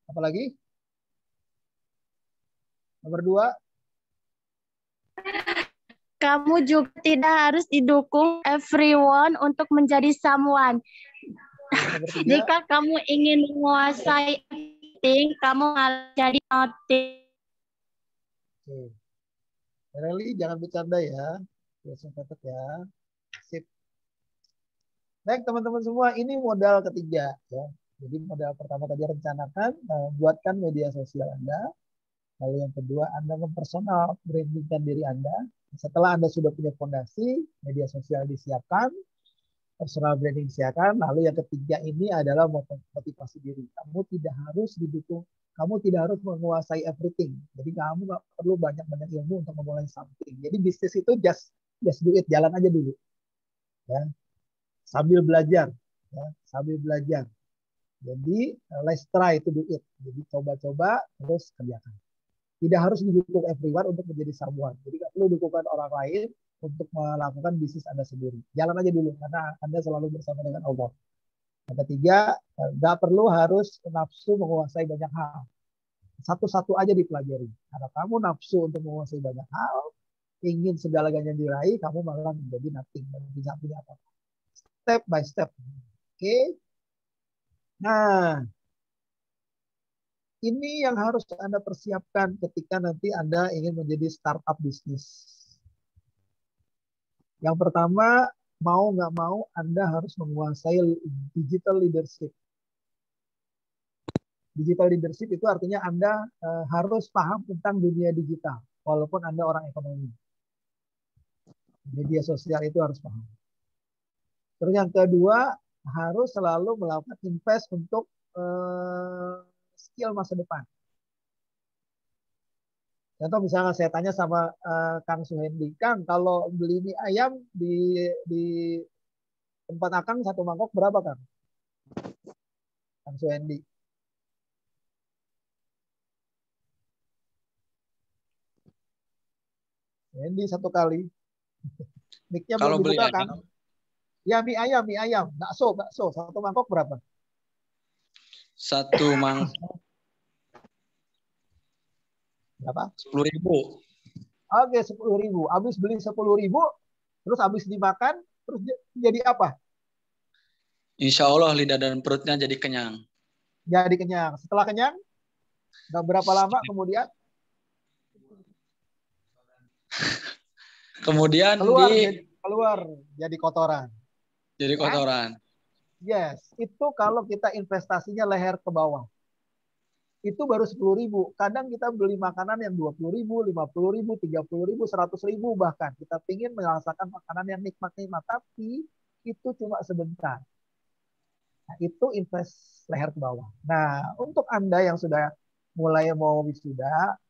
Apa lagi? Nomor 2. Kamu juga tidak harus didukung everyone untuk menjadi someone. Jika kamu ingin menguasai everything, kamu harus jadi nothing. Oke. Rally, jangan bercanda ya. Biasa catat ya. Sip. Baik, teman-teman semua, ini modal ketiga ya. Jadi modal pertama tadi rencanakan, buatkan media sosial Anda. Lalu yang kedua, Anda mempersonal brandingkan diri Anda. Setelah Anda sudah punya fondasi, media sosial disiapkan, personal branding disiapkan. Lalu yang ketiga ini adalah motivasi diri. Kamu tidak harus didukung, kamu tidak harus menguasai everything. Jadi kamu nggak perlu banyak-banyak ilmu untuk memulai something. Jadi bisnis itu just do it, jalan aja dulu. Ya. Sambil belajar, ya, sambil belajar. Jadi let's try to do it. Jadi coba-coba terus kerjakan. Tidak harus didukung everyone untuk menjadi someone. Jadi nggak perlu dukungan orang lain untuk melakukan bisnis Anda sendiri. Jalan aja dulu karena Anda selalu bersama dengan Allah. Yang ketiga, nggak perlu harus nafsu menguasai banyak hal. Satu-satu aja dipelajari. Karena kamu nafsu untuk menguasai banyak hal, ingin segala-galanya diraih, kamu malah menjadi nothing, tidak punya apa-apa. Step by step. Oke. Nah, ini yang harus Anda persiapkan ketika nanti Anda ingin menjadi startup bisnis. Yang pertama, mau nggak mau Anda harus menguasai digital leadership. Digital leadership itu artinya Anda harus paham tentang dunia digital, walaupun Anda orang ekonomi. Media sosial itu harus paham. Terus yang kedua, harus selalu melakukan invest untuk skill masa depan. Contoh misalnya saya tanya sama Kang Suhendi, Kang, kalau beli mie ayam di tempat Akang satu mangkok berapa, Kang? Kang Suhendi. Suhendi satu kali. Mic-nya Kalau belum beli dibuka, ayam, Kang. Ya, mie ayam. Bakso. Satu mangkok berapa? satu mangkok Berapa? 10.000. Oke, 10.000. Habis beli 10.000, terus habis dimakan, terus jadi apa? Insya Allah lidah dan perutnya jadi kenyang. Jadi kenyang. Setelah kenyang, nggak berapa lama kemudian Kemudian keluar jadi kotoran. Jadi kotoran. Yes, itu kalau kita investasinya leher ke bawah. Itu baru 10.000. Kadang kita beli makanan yang 20.000, 50.000, 30.000, 100.000 bahkan. Kita ingin merasakan makanan yang nikmat-nikmat, tapi itu cuma sebentar. Nah, itu invest leher ke bawah. Nah, untuk Anda yang sudah mulai mau wisuda,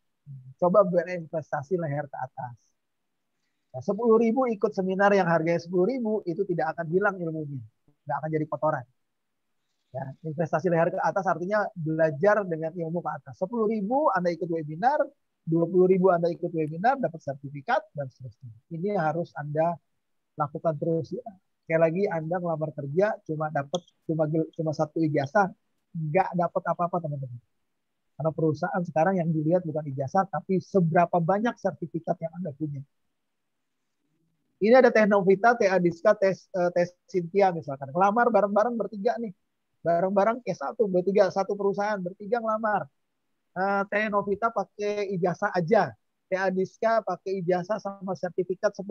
coba berinvestasi leher ke atas. Nah, 10.000 ikut seminar yang harganya 10.000 itu tidak akan hilang ilmunya, nggak akan jadi kotoran. Ya, investasi leher ke atas artinya belajar dengan ilmu ke atas. 10.000 Anda ikut webinar, 20.000 Anda ikut webinar, dapat sertifikat dan seterusnya. Ini harus Anda lakukan terus. Ya. Sekali lagi Anda ngelamar kerja cuma satu ijazah, nggak dapat apa-apa teman-teman. Karena perusahaan sekarang yang dilihat bukan ijazah, tapi seberapa banyak sertifikat yang Anda punya. Ini ada Teknovita, TA Diska, tes Cynthia misalkan. Ngelamar bareng-bareng bertiga nih. Bareng-bareng S1, bertiga, satu perusahaan, bertiga ngelamar. Teknovita pakai ijazah aja. TA Diska pakai ijazah sama sertifikat 10.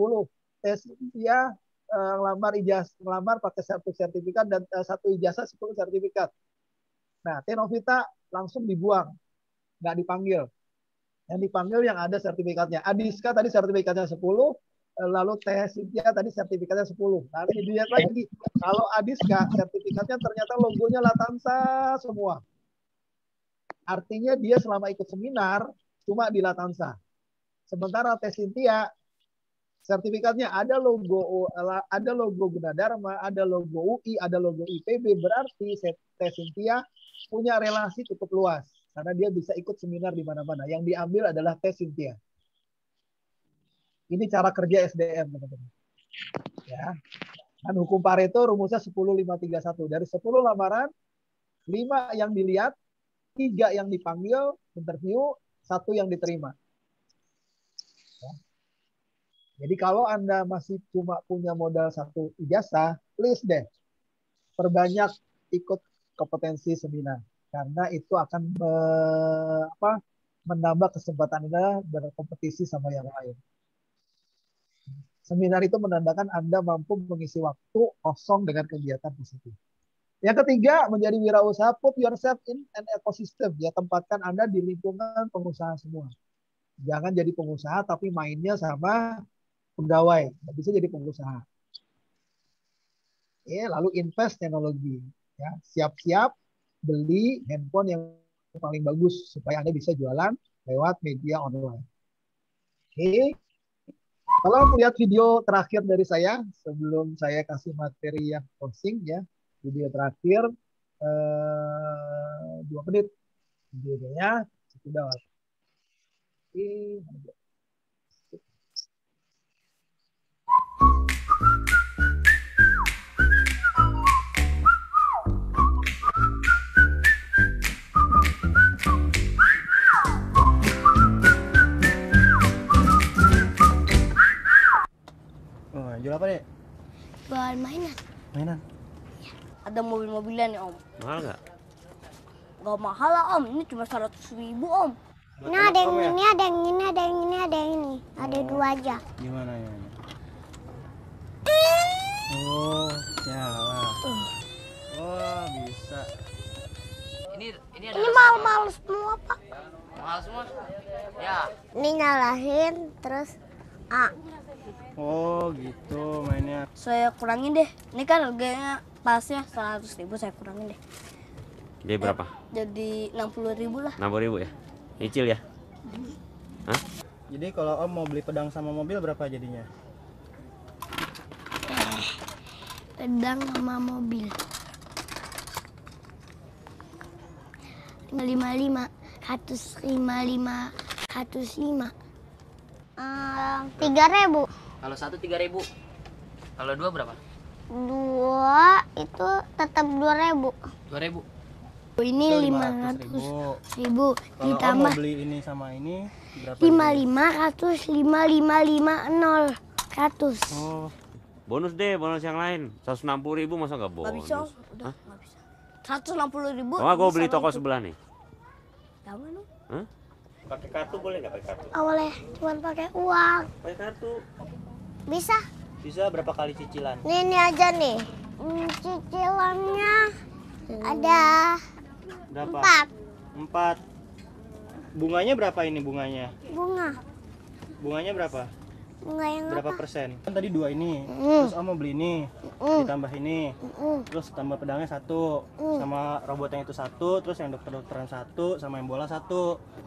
Tes Cynthia ngelamar pakai satu sertifikat dan satu ijazah 10 sertifikat. Nah, Teknovita langsung dibuang. Nggak dipanggil. Yang dipanggil yang ada sertifikatnya. Adiska tadi sertifikatnya 10, lalu tes Cynthia tadi sertifikatnya 10. Lalu dilihat lagi, kalau Adiska sertifikatnya ternyata logonya Latansa semua. Artinya dia selama ikut seminar cuma di Latansa. Sementara tes Cynthia sertifikatnya ada logo Gunadarma, ada logo UI, ada logo IPB, berarti tes Cynthia punya relasi cukup luas karena dia bisa ikut seminar di mana-mana. Yang diambil adalah tes Cynthia. Ini cara kerja SDM, teman-teman. Ya. Dan hukum Pareto rumusnya 10-5-3-1. Dari 10 lamaran, 5 yang dilihat, 3 yang dipanggil, interview, 1 yang diterima. Ya. Jadi kalau Anda masih cuma punya modal 1 ijazah, please deh, perbanyak ikut kompetensi seminar. Karena itu akan menambah kesempatan Anda berkompetisi sama yang lain. Seminar itu menandakan Anda mampu mengisi waktu kosong dengan kegiatan positif. Yang ketiga, menjadi wirausaha, put yourself in an ecosystem. Ya, tempatkan Anda di lingkungan pengusaha semua. Jangan jadi pengusaha tapi mainnya sama pegawai. Nggak bisa jadi pengusaha. Ya, lalu invest teknologi. Ya, siap-siap beli handphone yang paling bagus supaya Anda bisa jualan lewat media online. Oke. Kalau melihat video terakhir dari saya, sebelum saya kasih materi yang closing ya, video terakhir 2 menit videonya sudah. Jual apa, Dek? Jual mainan. Mainan? Ya, ada mobil-mobilan ya, Om. Mahal nggak? Nggak mahal lah, Om. Ini cuma 100.000, Om. Ini ada yang ini, ada yang ini, ada yang ini, ada yang ini. Ada 2 aja. Gimana ya? Oh, nyala. Oh, bisa. Ini mahal-mahal semua, Pak. Mahal semua? Ya. Ini nyalahin, terus Oh gitu mainnya. Saya kurangin deh. Ini kan harganya pasnya 100.000 saya kurangin deh. Jadi berapa? Jadi 60.000 lah. 60.000 ya? Nyicil ya? Hah? Jadi kalau Om mau beli pedang sama mobil berapa jadinya? Pedang sama mobil. 55, 155, 105. 3.000. Kalau 1 3.000. Kalau 2 berapa? 2 itu tetap 2.000. 2.000. Ini 500.000 Kalau Om ditambah mau beli ini sama ini berapa? 55, 100, 5550, 100. Oh. Bonus deh, bonus yang lain. 160.000 masa nggak bonus? Nggak bisa, udah nggak bisa. 160.000. Oh, gue beli toko sebelah nih. Jangan dong. Hah? Pakai kartu boleh nggak pakai kartu? Boleh, cuma pakai uang. Pakai kartu. Bisa. Bisa berapa kali cicilan? Ini aja nih. Cicilannya ada Berapa? 4. 4. Bunganya berapa ini bunganya? Bunga. Bunganya berapa? Bunga yang Berapa apa? persen? Kan tadi 2 ini. Terus Om mau beli ini. Ditambah ini. Terus tambah pedangnya 1. Sama robot yang itu 1. Terus yang dokter-dokteran 1. Sama yang bola 1.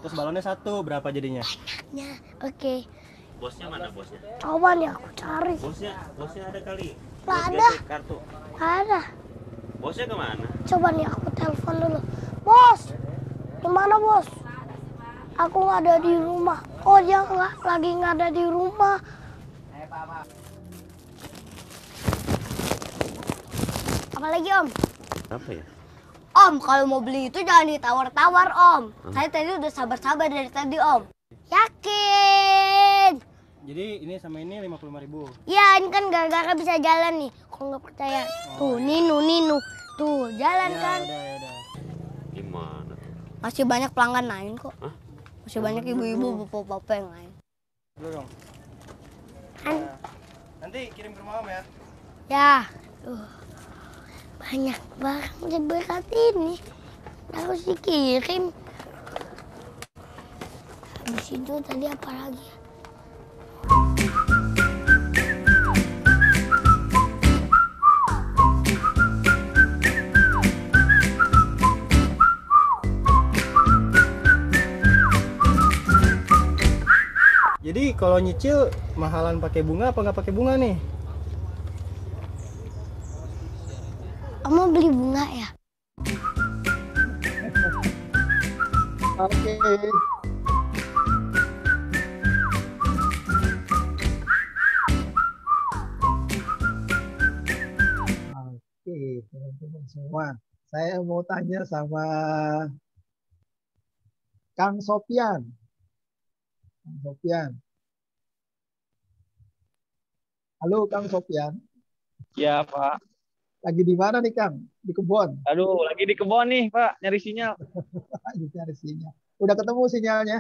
Terus balonnya 1. Berapa jadinya? Ya, oke. Bosnya mana bosnya? Coba nih aku cari. Bosnya ada kali. Nggak Bos ada. biasa kartu. Ada. Bosnya kemana? Coba nih aku telepon dulu. Bos, gimana bos? Aku nggak ada di rumah. Oh dia nggak ada di rumah. Apalagi Om? Apa ya? Om, kalau mau beli itu jangan ditawar-tawar Om. Saya tadi udah sabar-sabar dari tadi Om. Yakin? Jadi ini sama ini 55.000. Ya ini kan gara-gara bisa jalan nih. Kalau nggak percaya, tuh Ninu. Tuh jalan kan. Udah. Gimana? Masih banyak pelanggan lain kok. Hah? Masih banyak ibu-ibu, bapak-bapak yang lain. Dulu dong. Nanti kirim ke rumah Om ya. Ya, banyak barang berat ini harus dikirim. Habis itu tadi apa lagi? Jadi kalau nyicil mahalan pakai bunga apa nggak pakai bunga nih? Kamu beli bunga ya? Oke. Oke, teman-teman semua. Saya mau tanya sama Kang Sofian. Kang Sofian. Halo Kang Sofian. Ya Pak. Lagi di mana nih Kang? Di kebun? Aduh, lagi di kebun nih Pak, nyari sinyal. Nyari sinyal. Udah ketemu sinyalnya?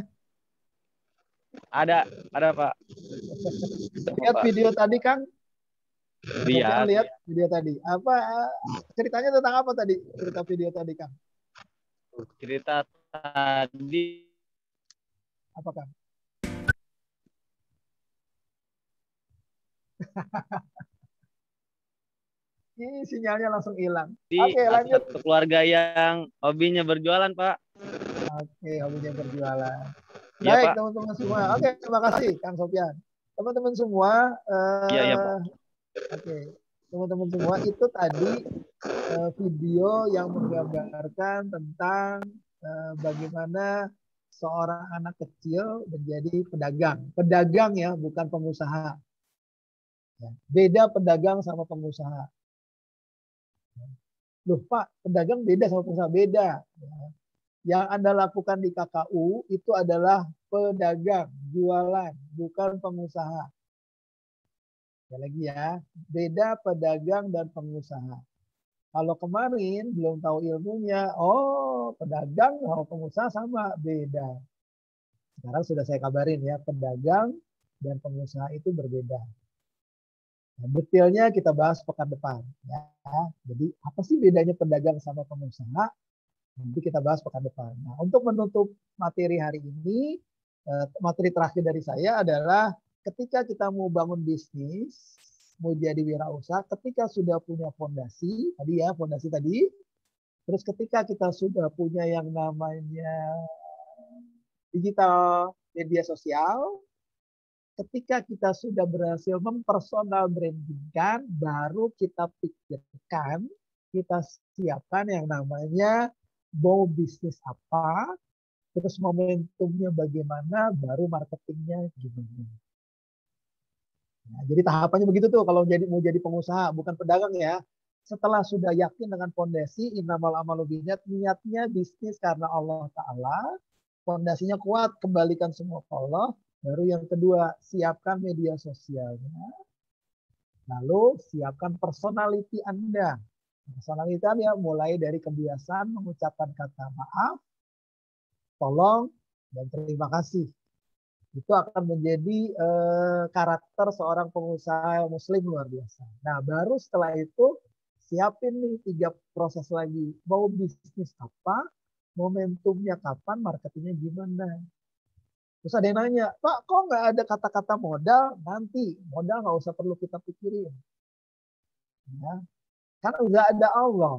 Ada Pak. Lihat video tadi Kang? Lihat video tadi. Apa ceritanya tentang apa tadi? Cerita video tadi Kang? Cerita tadi apa Kang? Ini sinyalnya langsung hilang. Oke, lanjut. Satu keluarga yang hobinya berjualan, Pak. Oke, hobinya berjualan. Ya, Baik, Pak. teman-teman semua. Oke, terima kasih Kang Sofian. Teman-teman semua, Iya, Pak. Oke, teman-teman semua, itu tadi video yang menggambarkan tentang bagaimana seorang anak kecil menjadi pedagang. Pedagang ya, bukan pengusaha. Ya, beda pedagang sama pengusaha. Loh Pak, pedagang beda sama pengusaha, beda. Ya. Yang Anda lakukan di KKU itu adalah pedagang, jualan, bukan pengusaha. Ya lagi ya, beda pedagang dan pengusaha. Kalau kemarin belum tahu ilmunya, oh pedagang sama pengusaha sama, beda. Sekarang sudah saya kabarin ya, pedagang dan pengusaha itu berbeda. Nah, detailnya kita bahas pekan depan. Ya. Jadi apa sih bedanya pedagang sama pengusaha? Nanti kita bahas pekan depan. Nah, untuk menutup materi hari ini, materi terakhir dari saya adalah ketika kita mau bangun bisnis, mau jadi wirausaha, ketika sudah punya fondasi, tadi ya, fondasi tadi, terus ketika kita sudah punya yang namanya digital media sosial, ketika kita sudah berhasil mempersonal brandingkan, baru kita pikirkan, kita siapkan yang namanya mau bisnis apa, terus momentumnya bagaimana, baru marketingnya gimana. Nah, jadi tahapannya begitu tuh kalau mau jadi pengusaha, bukan pedagang ya. Setelah sudah yakin dengan fondasi, innamal amalu binniyat, niatnya bisnis karena Allah Ta'ala, fondasinya kuat, kembalikan semua ke Allah. Baru yang kedua, siapkan media sosialnya. Lalu siapkan personality Anda. Personality ya mulai dari kebiasaan mengucapkan kata maaf, tolong, dan terima kasih. Itu akan menjadi karakter seorang pengusaha muslim luar biasa. Nah, baru setelah itu siapin nih 3 proses lagi. Mau bisnis apa, momentumnya kapan, marketingnya gimana. Terus ada yang nanya, Pak, kok nggak ada kata-kata modal? Nanti, modal nggak usah perlu kita pikirin. Ya, karena nggak ada Allah.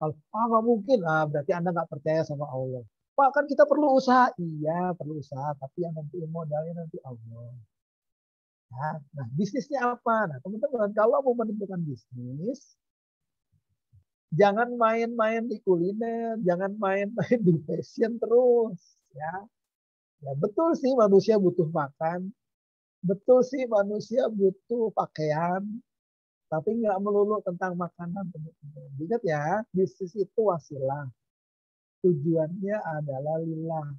Kalau nggak mungkin, berarti Anda nggak percaya sama Allah. Pak, kan kita perlu usaha. Iya, perlu usaha, tapi yang nanti modalnya nanti Allah. Nah, bisnisnya apa? Nah, teman-teman, kalau mau menentukan bisnis, jangan main-main di kuliner, jangan main-main di fashion terus. Ya, betul sih manusia butuh makan, betul sih manusia butuh pakaian, tapi nggak melulu tentang makanan, teman-teman. Ingat ya, bisnis itu wasilah. Tujuannya adalah lillah.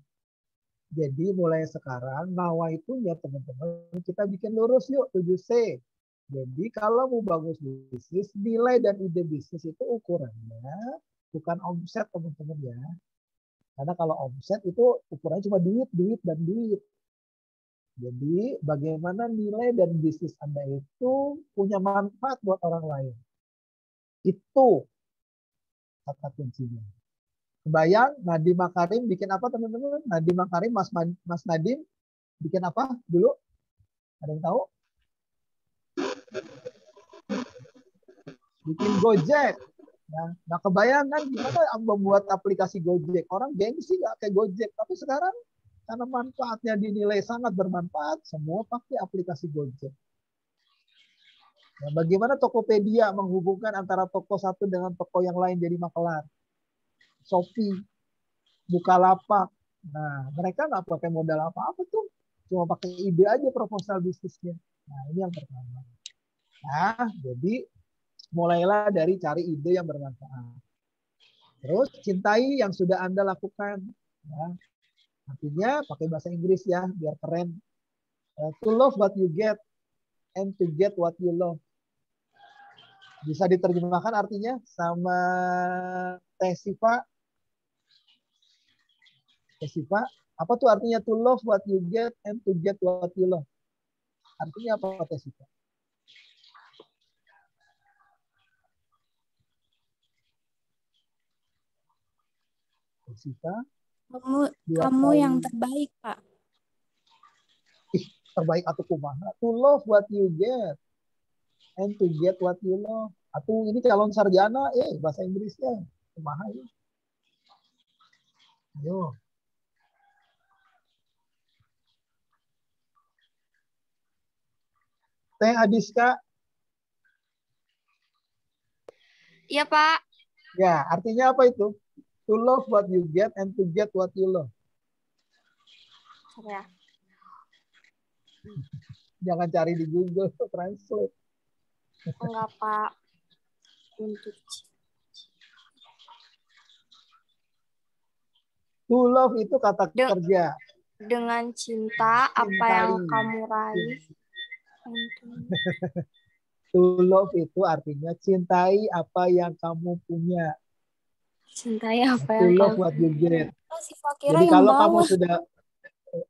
Jadi mulai sekarang nawaitunya teman-teman kita bikin lurus yuk 7C. Jadi kalau mau bagus bisnis, nilai dan ide bisnis itu ukurannya bukan omset teman-teman ya. Karena kalau omset itu ukurannya cuma duit, duit, dan duit. Jadi bagaimana nilai dan bisnis Anda itu punya manfaat buat orang lain. Itu kata kuncinya. Kebayang Nadiem Makarim bikin apa teman-teman? Nadiem Makarim, Mas Nadiem bikin apa dulu? Ada yang tahu? Bikin Gojek. Nah, kebayang kan gimana membuat aplikasi Gojek? Orang gengsi nggak kayak Gojek, tapi sekarang karena manfaatnya dinilai sangat bermanfaat, semua pakai aplikasi Gojek. Nah, bagaimana Tokopedia menghubungkan antara toko satu dengan toko yang lain jadi makelar? Shopee, Bukalapak. Nah, mereka nggak pakai modal apa-apa tuh. Cuma pakai ide aja proposal bisnisnya. Nah, ini yang pertama. Nah, jadi mulailah dari cari ide yang bermanfaat. Terus cintai yang sudah Anda lakukan. Ya. Artinya pakai bahasa Inggris ya, biar keren. To love what you get and to get what you love. Bisa diterjemahkan artinya sama Teh Siva. Apa tuh artinya to love what you get and to get what you love? Artinya apa Teh Siva? Teh Siva? Kamu yang terbaik, Pak. Terbaik atau kumaha? To love what you get and to get what you love. Atau ini calon sarjana, bahasa Inggrisnya kumaha ya? Ayo. Teh Adiska. Iya, Pak. Ya, artinya apa itu? To love what you get and to get what you love. Ya. Jangan cari di Google Translate. Enggak, Pak. Untuk to love itu kata kerja. Dengan cinta, apa yang kamu raih. To love itu artinya cintai apa yang kamu punya. Cintai apa to yang love kamu what you get. Jadi kalau kamu sudah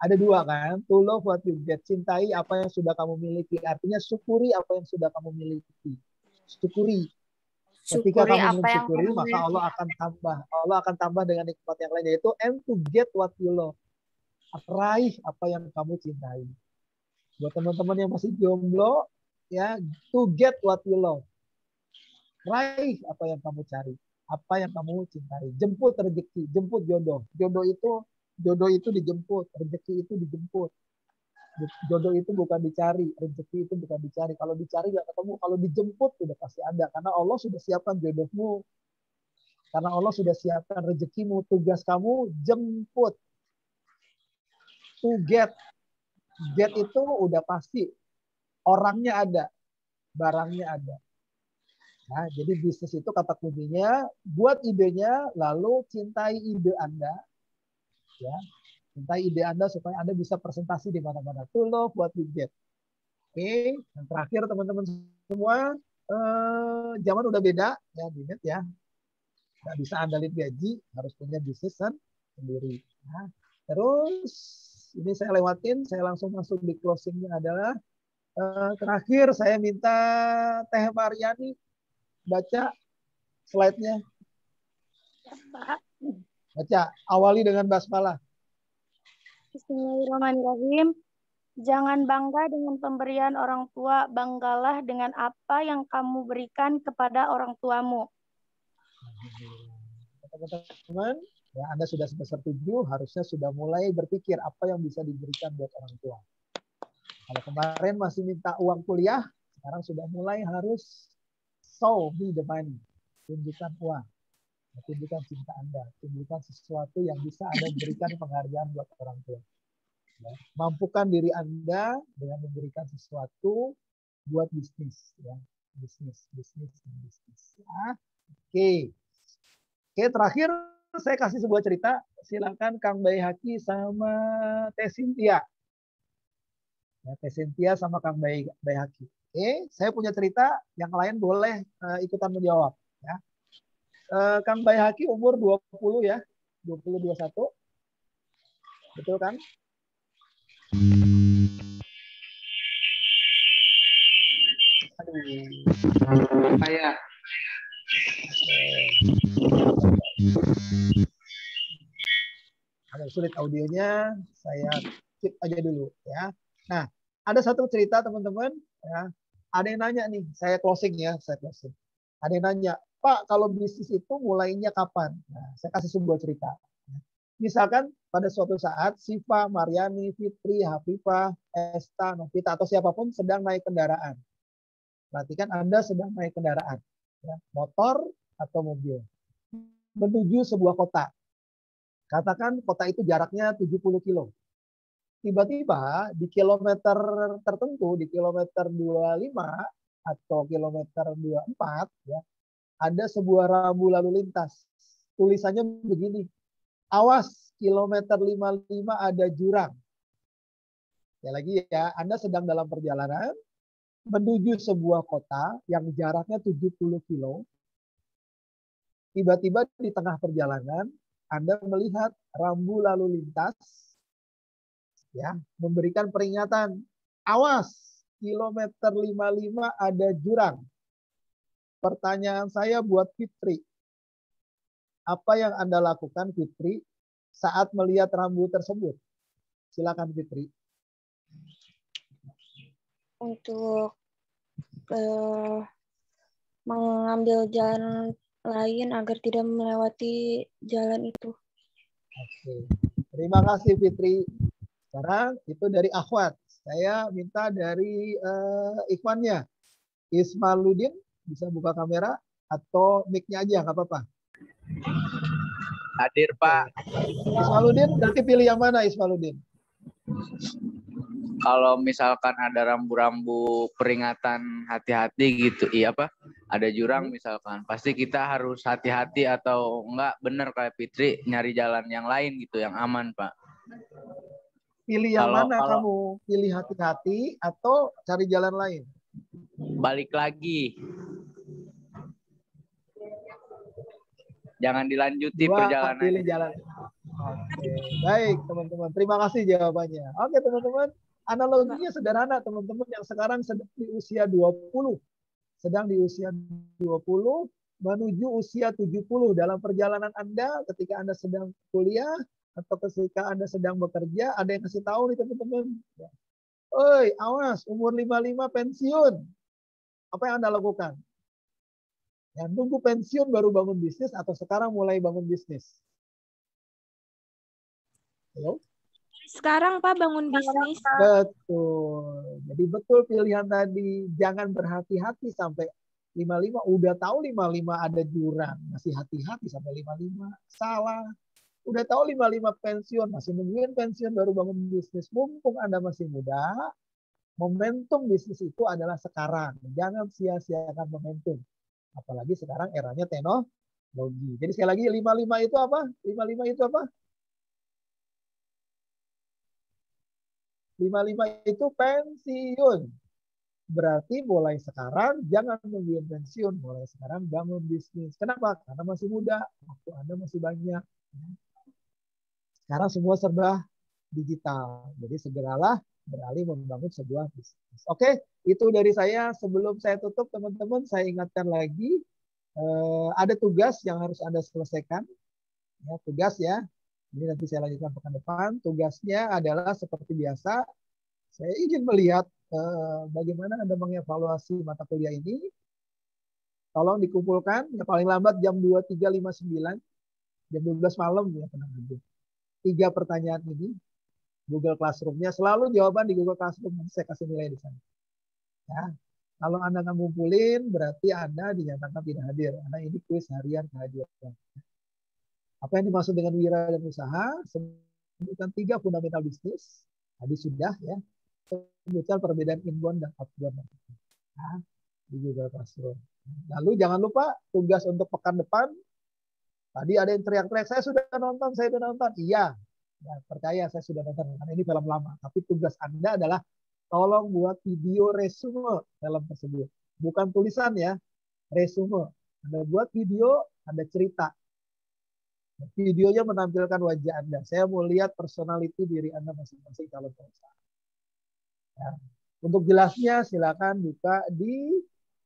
ada dua kan, to love what you get, cintai apa yang sudah kamu miliki. Artinya syukuri apa yang sudah kamu miliki. Syukuri. Ketika kamu mensyukuri, maka Allah akan tambah. Allah akan tambah dengan nikmat yang lain, yaitu and to get what you love. Raih apa yang kamu cintai. Buat teman-teman yang masih jomblo, ya, to get what you love. Raih apa yang kamu cari, apa yang kamu cintai. Jemput rezeki, jemput jodoh. Jodoh itu dijemput, rezeki itu dijemput. Jodoh itu bukan dicari, rezeki itu bukan dicari. Kalau dicari nggak ketemu, kalau dijemput udah pasti ada. Karena Allah sudah siapkan jodohmu, karena Allah sudah siapkan rezekimu. Tugas kamu jemput. To get itu udah pasti. Orangnya ada, barangnya ada. Nah, jadi bisnis itu kata kuncinya, buat idenya, lalu cintai ide Anda, ya, cintai ide Anda supaya Anda bisa presentasi di mana-mana. To love what you get. Oke, yang terakhir teman-teman semua, zaman udah beda, ya, ingat ya, nggak bisa andalin gaji, harus punya bisnis kan sendiri. Nah, terus ini saya lewatin, saya langsung masuk di closingnya adalah terakhir saya minta Teh Mariani baca slide-nya. Baca, awali dengan basmalah. Bismillahirrahmanirrahim. Jangan bangga dengan pemberian orang tua, banggalah dengan apa yang kamu berikan kepada orang tuamu. Teman-teman, ya Anda sudah semester 7, harusnya sudah mulai berpikir apa yang bisa diberikan buat orang tua. Kalau kemarin masih minta uang kuliah, sekarang sudah mulai harus show me the money. Tunjukkan uang. Tunjukkan cinta Anda. Tunjukkan sesuatu yang bisa Anda berikan penghargaan buat orang tua. Ya. Mampukan diri Anda dengan memberikan sesuatu buat bisnis. Ya. Bisnis. Ya. Oke, terakhir saya kasih sebuah cerita. Silakan Kang Baihaki sama Teh Cynthia. Ya, Teh Cynthia sama Kang Baihaki. Oke, saya punya cerita, yang lain boleh ikutan menjawab. Ya. Kang Baihaki umur 20 ya, 20-21. Betul kan? Aduh. Saya. Agak sulit audionya, saya skip aja dulu ya. Nah, ada satu cerita teman-teman, ya. Ada yang nanya nih, saya closing. Ada yang nanya, Pak, kalau bisnis itu mulainya kapan? Nah, saya kasih sebuah cerita. Misalkan pada suatu saat Siva, Mariani, Fitri, Hafifah, Esta, Novita, atau siapapun sedang naik kendaraan. Perhatikan Anda sedang naik kendaraan, ya, motor atau mobil, menuju sebuah kota. Katakan kota itu jaraknya 70 kilo. Tiba-tiba di kilometer tertentu, di kilometer 25 atau kilometer 24, ya, ada sebuah rambu lalu lintas. Tulisannya begini, awas kilometer 55 ada jurang. Ya lagi ya, Anda sedang dalam perjalanan menuju sebuah kota yang jaraknya 70 kilo. Tiba-tiba di tengah perjalanan, Anda melihat rambu lalu lintas, ya, memberikan peringatan, awas kilometer 55 ada jurang. Pertanyaan saya buat Fitri, apa yang Anda lakukan Fitri saat melihat rambu tersebut? Silakan Fitri. Untuk mengambil jalan lain agar tidak melewati jalan itu. Oke. Terima kasih Fitri. Sekarang itu dari Akhwat. Saya minta dari Ikhwannya. Ismailudin bisa buka kamera atau mic-nya aja, nggak apa-apa. Hadir, Pak. Ismailudin, nanti pilih yang mana Ismailudin? Kalau misalkan ada rambu-rambu peringatan hati-hati gitu, iya Pak, ada jurang misalkan, pasti kita harus hati-hati atau enggak, bener kayak Fitri nyari jalan yang lain gitu, yang aman Pak. Pilih yang mana kamu? Pilih hati-hati atau cari jalan lain? Balik lagi. Jangan dilanjuti perjalanan. Pilih jalan. Oke, baik teman-teman. Terima kasih jawabannya. Oke teman-teman, analoginya sederhana teman-teman yang sekarang sedang di usia 20. Sedang di usia 20 menuju usia 70 dalam perjalanan Anda ketika Anda sedang kuliah atau ketika Anda sedang bekerja, ada yang kasih tahu nih teman-teman. Oi, awas umur 55 pensiun. Apa yang Anda lakukan? Ya, nunggu pensiun baru bangun bisnis atau sekarang mulai bangun bisnis? Halo? Sekarang Pak bangun bisnis. Betul. Jadi betul pilihan tadi. Jangan berhati-hati sampai 55. Udah tahu 55 ada jurang. Masih hati-hati sampai 55. Salah. Udah tahu 55 pensiun. Masih nungguin pensiun baru bangun bisnis. Mumpung Anda masih muda, momentum bisnis itu adalah sekarang. Jangan sia-siakan momentum. Apalagi sekarang eranya teknologi. Jadi sekali lagi 55 itu apa? 55 itu apa? 55 itu pensiun. Berarti mulai sekarang jangan nungguin pensiun. Mulai sekarang bangun bisnis. Kenapa? Karena masih muda. Waktu Anda masih banyak. Sekarang semua serba digital. Jadi segeralah beralih membangun sebuah bisnis. Oke, itu dari saya. Sebelum saya tutup, teman-teman, saya ingatkan lagi. Ada tugas yang harus Anda selesaikan. Ya, tugas ya. Ini nanti saya lanjutkan pekan depan. Tugasnya adalah seperti biasa. Saya ingin melihat bagaimana Anda mengevaluasi mata kuliah ini. Tolong dikumpulkan ya, paling lambat jam 23.59, jam 12 malam ya tenang aja. 3 pertanyaan ini Google Classroom-nya selalu jawaban di Google Classroom, saya kasih nilai di sana. Ya. Kalau Anda nggak ngumpulin berarti Anda dinyatakan tidak hadir. Karena ini kuis harian kehadiran. Apa yang dimaksud dengan wira dan usaha? Sebutkan 3 fundamental bisnis. Tadi sudah ya. Sebutkan perbedaan inbound dan outbound. Nah, di Google Classroom. Lalu jangan lupa tugas untuk pekan depan. Tadi ada yang teriak-teriak, saya sudah nonton, saya sudah nonton. Iya, ya, percaya saya sudah nonton. Karena ini film lama. Tapi tugas Anda adalah tolong buat video resume film tersebut. Bukan tulisan ya, resume. Anda buat video, Anda cerita. Videonya menampilkan wajah Anda. Saya mau lihat personality diri Anda masing-masing calon pengusaha. Ya. Untuk jelasnya silakan buka di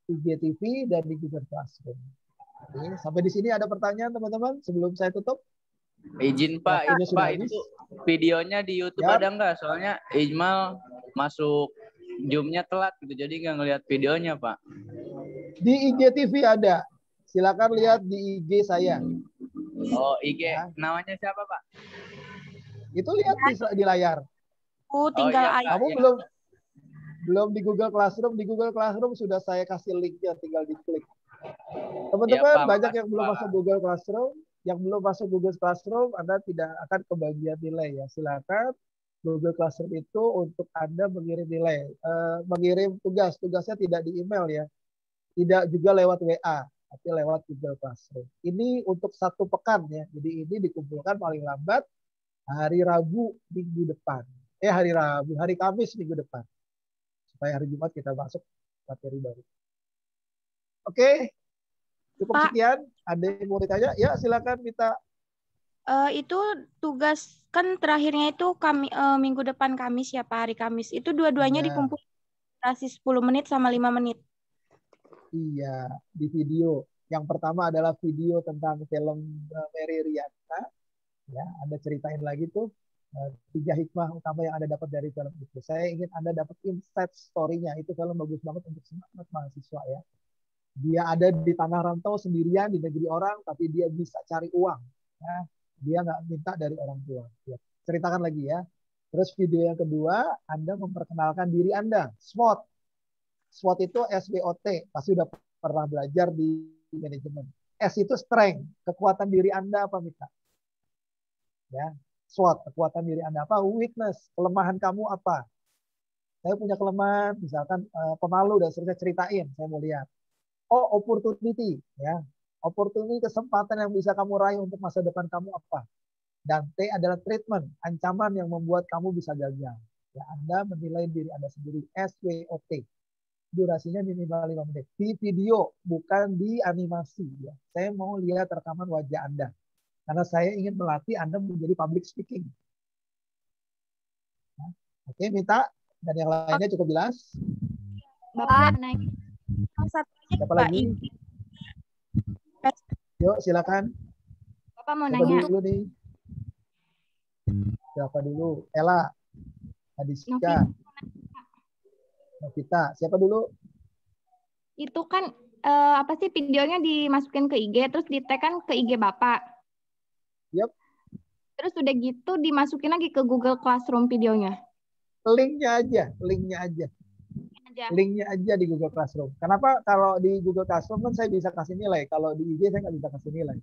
IGTV dan di Google Classroom. Oke, sampai di sini ada pertanyaan teman-teman sebelum saya tutup? Izin Pak, Pak itu videonya di YouTube ya. ada nggak? Soalnya Ijmal masuk Zoom-nya telat gitu, jadi nggak ngelihat videonya Pak. Di IGTV ada. Silakan lihat di IG saya. Oh, IG. Ya. Namanya siapa, Pak? Itu lihat di layar. Tinggal iya, kamu ya. belum di Google Classroom. Di Google Classroom sudah saya kasih linknya, tinggal diklik. Teman-teman, ya, banyak yang belum masuk Google Classroom. Yang belum masuk Google Classroom, Anda tidak akan kebagian nilai ya. Silakan Google Classroom itu untuk Anda mengirim nilai, mengirim tugas. Tugasnya tidak di email ya, tidak juga lewat WA, tapi lewat Google Classroom. Ini untuk 1 pekan ya. Jadi ini dikumpulkan paling lambat hari Rabu minggu depan. Hari Kamis minggu depan. Supaya hari Jumat kita masuk materi baru. Oke, cukup Pak, sekian. Ada yang mau ditanya? Ya, silakan minta. Itu tugas kan terakhirnya itu minggu depan Kamis ya Pak, hari Kamis. Itu dua-duanya dikumpul durasi 10 menit sama 5 menit. Iya, di video. Yang pertama adalah video tentang film Mary Riana. Ya, Anda ceritain lagi tuh 3 hikmah utama yang Anda dapat dari film itu. Saya ingin Anda dapat insight story-nya. Itu film bagus banget untuk semangat mahasiswa ya. Dia ada di tanah rantau sendirian di negeri orang, tapi dia bisa cari uang. Ya. Dia nggak minta dari orang tua. Ya. Ceritakan lagi ya. Terus video yang kedua, Anda memperkenalkan diri Anda. SWOT. SWOT itu SWOT. Pasti udah pernah belajar di manajemen. S itu strength. Kekuatan diri Anda apa, Mita? Ya. SWOT, kekuatan diri Anda apa? Weakness, kelemahan kamu apa? Saya punya kelemahan, misalkan pemalu dan seterusnya, ceritain, saya mau lihat. Oh, opportunity, ya. Opportunity, kesempatan yang bisa kamu raih untuk masa depan kamu apa? Dan T adalah treatment, ancaman yang membuat kamu bisa gagal. Ya, Anda menilai diri Anda sendiri, SWOT. Durasinya minimal 5 menit. Di video, bukan di animasi. Ya. Saya mau lihat rekaman wajah Anda. Karena saya ingin melatih Anda menjadi public speaking. Nah, oke, Mita. Dan yang lainnya cukup jelas? Bapak naik. Siapa lagi? Yuk, silakan. Bapak mau siapa nanya. Dulu nih? Siapa dulu? Ella. Adiska. Novita. Siapa dulu? itu kan apa sih videonya dimasukin ke IG terus di-tag kan ke IG Bapak. Yap. Terus udah gitu dimasukin lagi ke Google Classroom videonya. Linknya aja. Linknya aja di Google Classroom. Kenapa kalau di Google Classroom kan saya bisa kasih nilai, kalau di IG saya nggak bisa kasih nilai.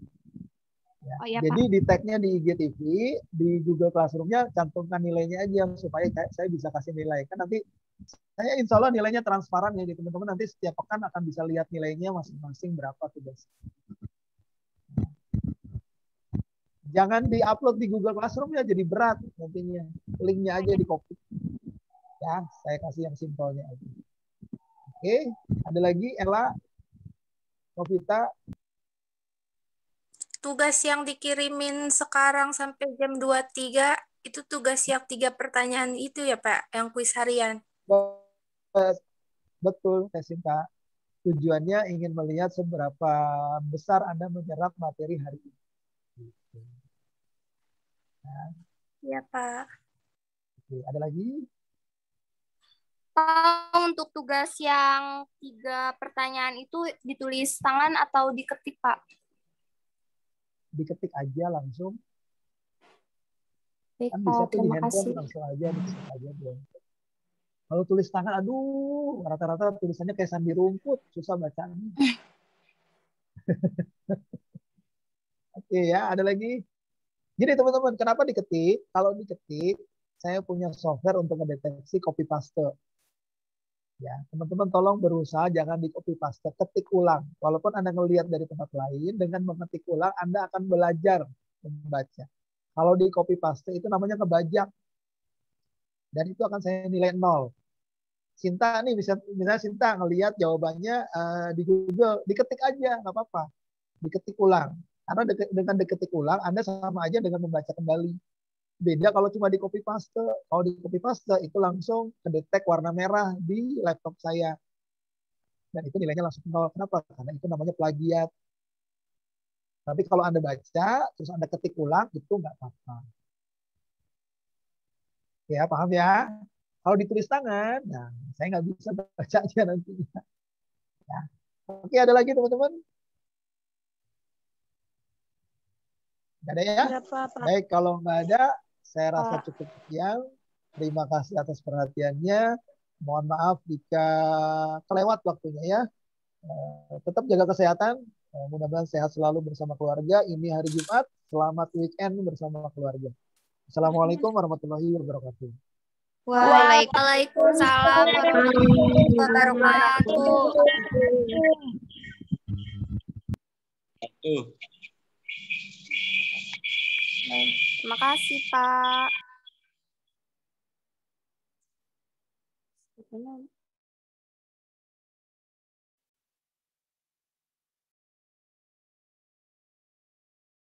Ya. Oh, iya, Jadi Pak. di tagnya di IGTV, di Google Classroom-nya cantumkan nilainya aja supaya saya bisa kasih nilai. Kan nanti saya insya Allah nilainya transparan ya, teman-teman nanti setiap pekan akan bisa lihat nilainya masing-masing berapa tugas. Jangan di-upload di Google Classroom ya, jadi berat nantinya. Linknya aja di copy. Ya, saya kasih yang simpelnya aja. Oke, ada lagi Ella, Novita. Tugas yang dikirimin sekarang sampai jam 23 itu tugas yang 3 pertanyaan itu ya Pak, yang kuis harian. Betul, Tesinta. Tujuannya ingin melihat seberapa besar Anda menyerap materi hari ini. Iya Pak. Oke, ada lagi? Pak, untuk tugas yang 3 pertanyaan itu ditulis tangan atau diketik, Pak? Diketik aja langsung. Baik, Kan bisa Pak. tuh di Terima handphone kasih. langsung aja, diketik aja. Kalau tulis tangan, aduh, rata-rata tulisannya kayak sambil rumput, susah bacanya. Oke ya, ada lagi. Jadi teman-teman, kenapa diketik? Kalau diketik, saya punya software untuk mendeteksi copy paste. Ya, teman-teman tolong berusaha jangan di copy paste, ketik ulang. Walaupun Anda ngelihat dari tempat lain, dengan mengetik ulang Anda akan belajar membaca. Kalau di copy paste itu namanya ngebajak. Dan itu akan saya nilai 0. Sinta nih, misalnya Sinta ngelihat jawabannya di Google, diketik aja, nggak apa-apa. Diketik ulang. Karena dengan diketik ulang, Anda sama aja dengan membaca kembali. Beda kalau cuma di copy paste. Kalau di copy paste itu langsung kedetek warna merah di laptop saya. Dan itu nilainya langsung 0. Kenapa? Karena itu namanya plagiat. Tapi kalau Anda baca, terus Anda ketik ulang, itu nggak apa-apa. Ya, paham ya? Kalau ditulis tangan, nah saya nggak bisa bacanya nantinya. Ya. Oke, ada lagi teman-teman? Nggak ada ya? Baik, kalau nggak ada, saya rasa cukup sekian. Terima kasih atas perhatiannya. Mohon maaf jika kelewat waktunya ya. Tetap jaga kesehatan. Mudah-mudahan sehat selalu bersama keluarga. Ini hari Jumat. Selamat weekend bersama keluarga. Assalamualaikum warahmatullahi wabarakatuh. Waalaikumsalam warahmatullahi wabarakatuh. Terima kasih, Pak.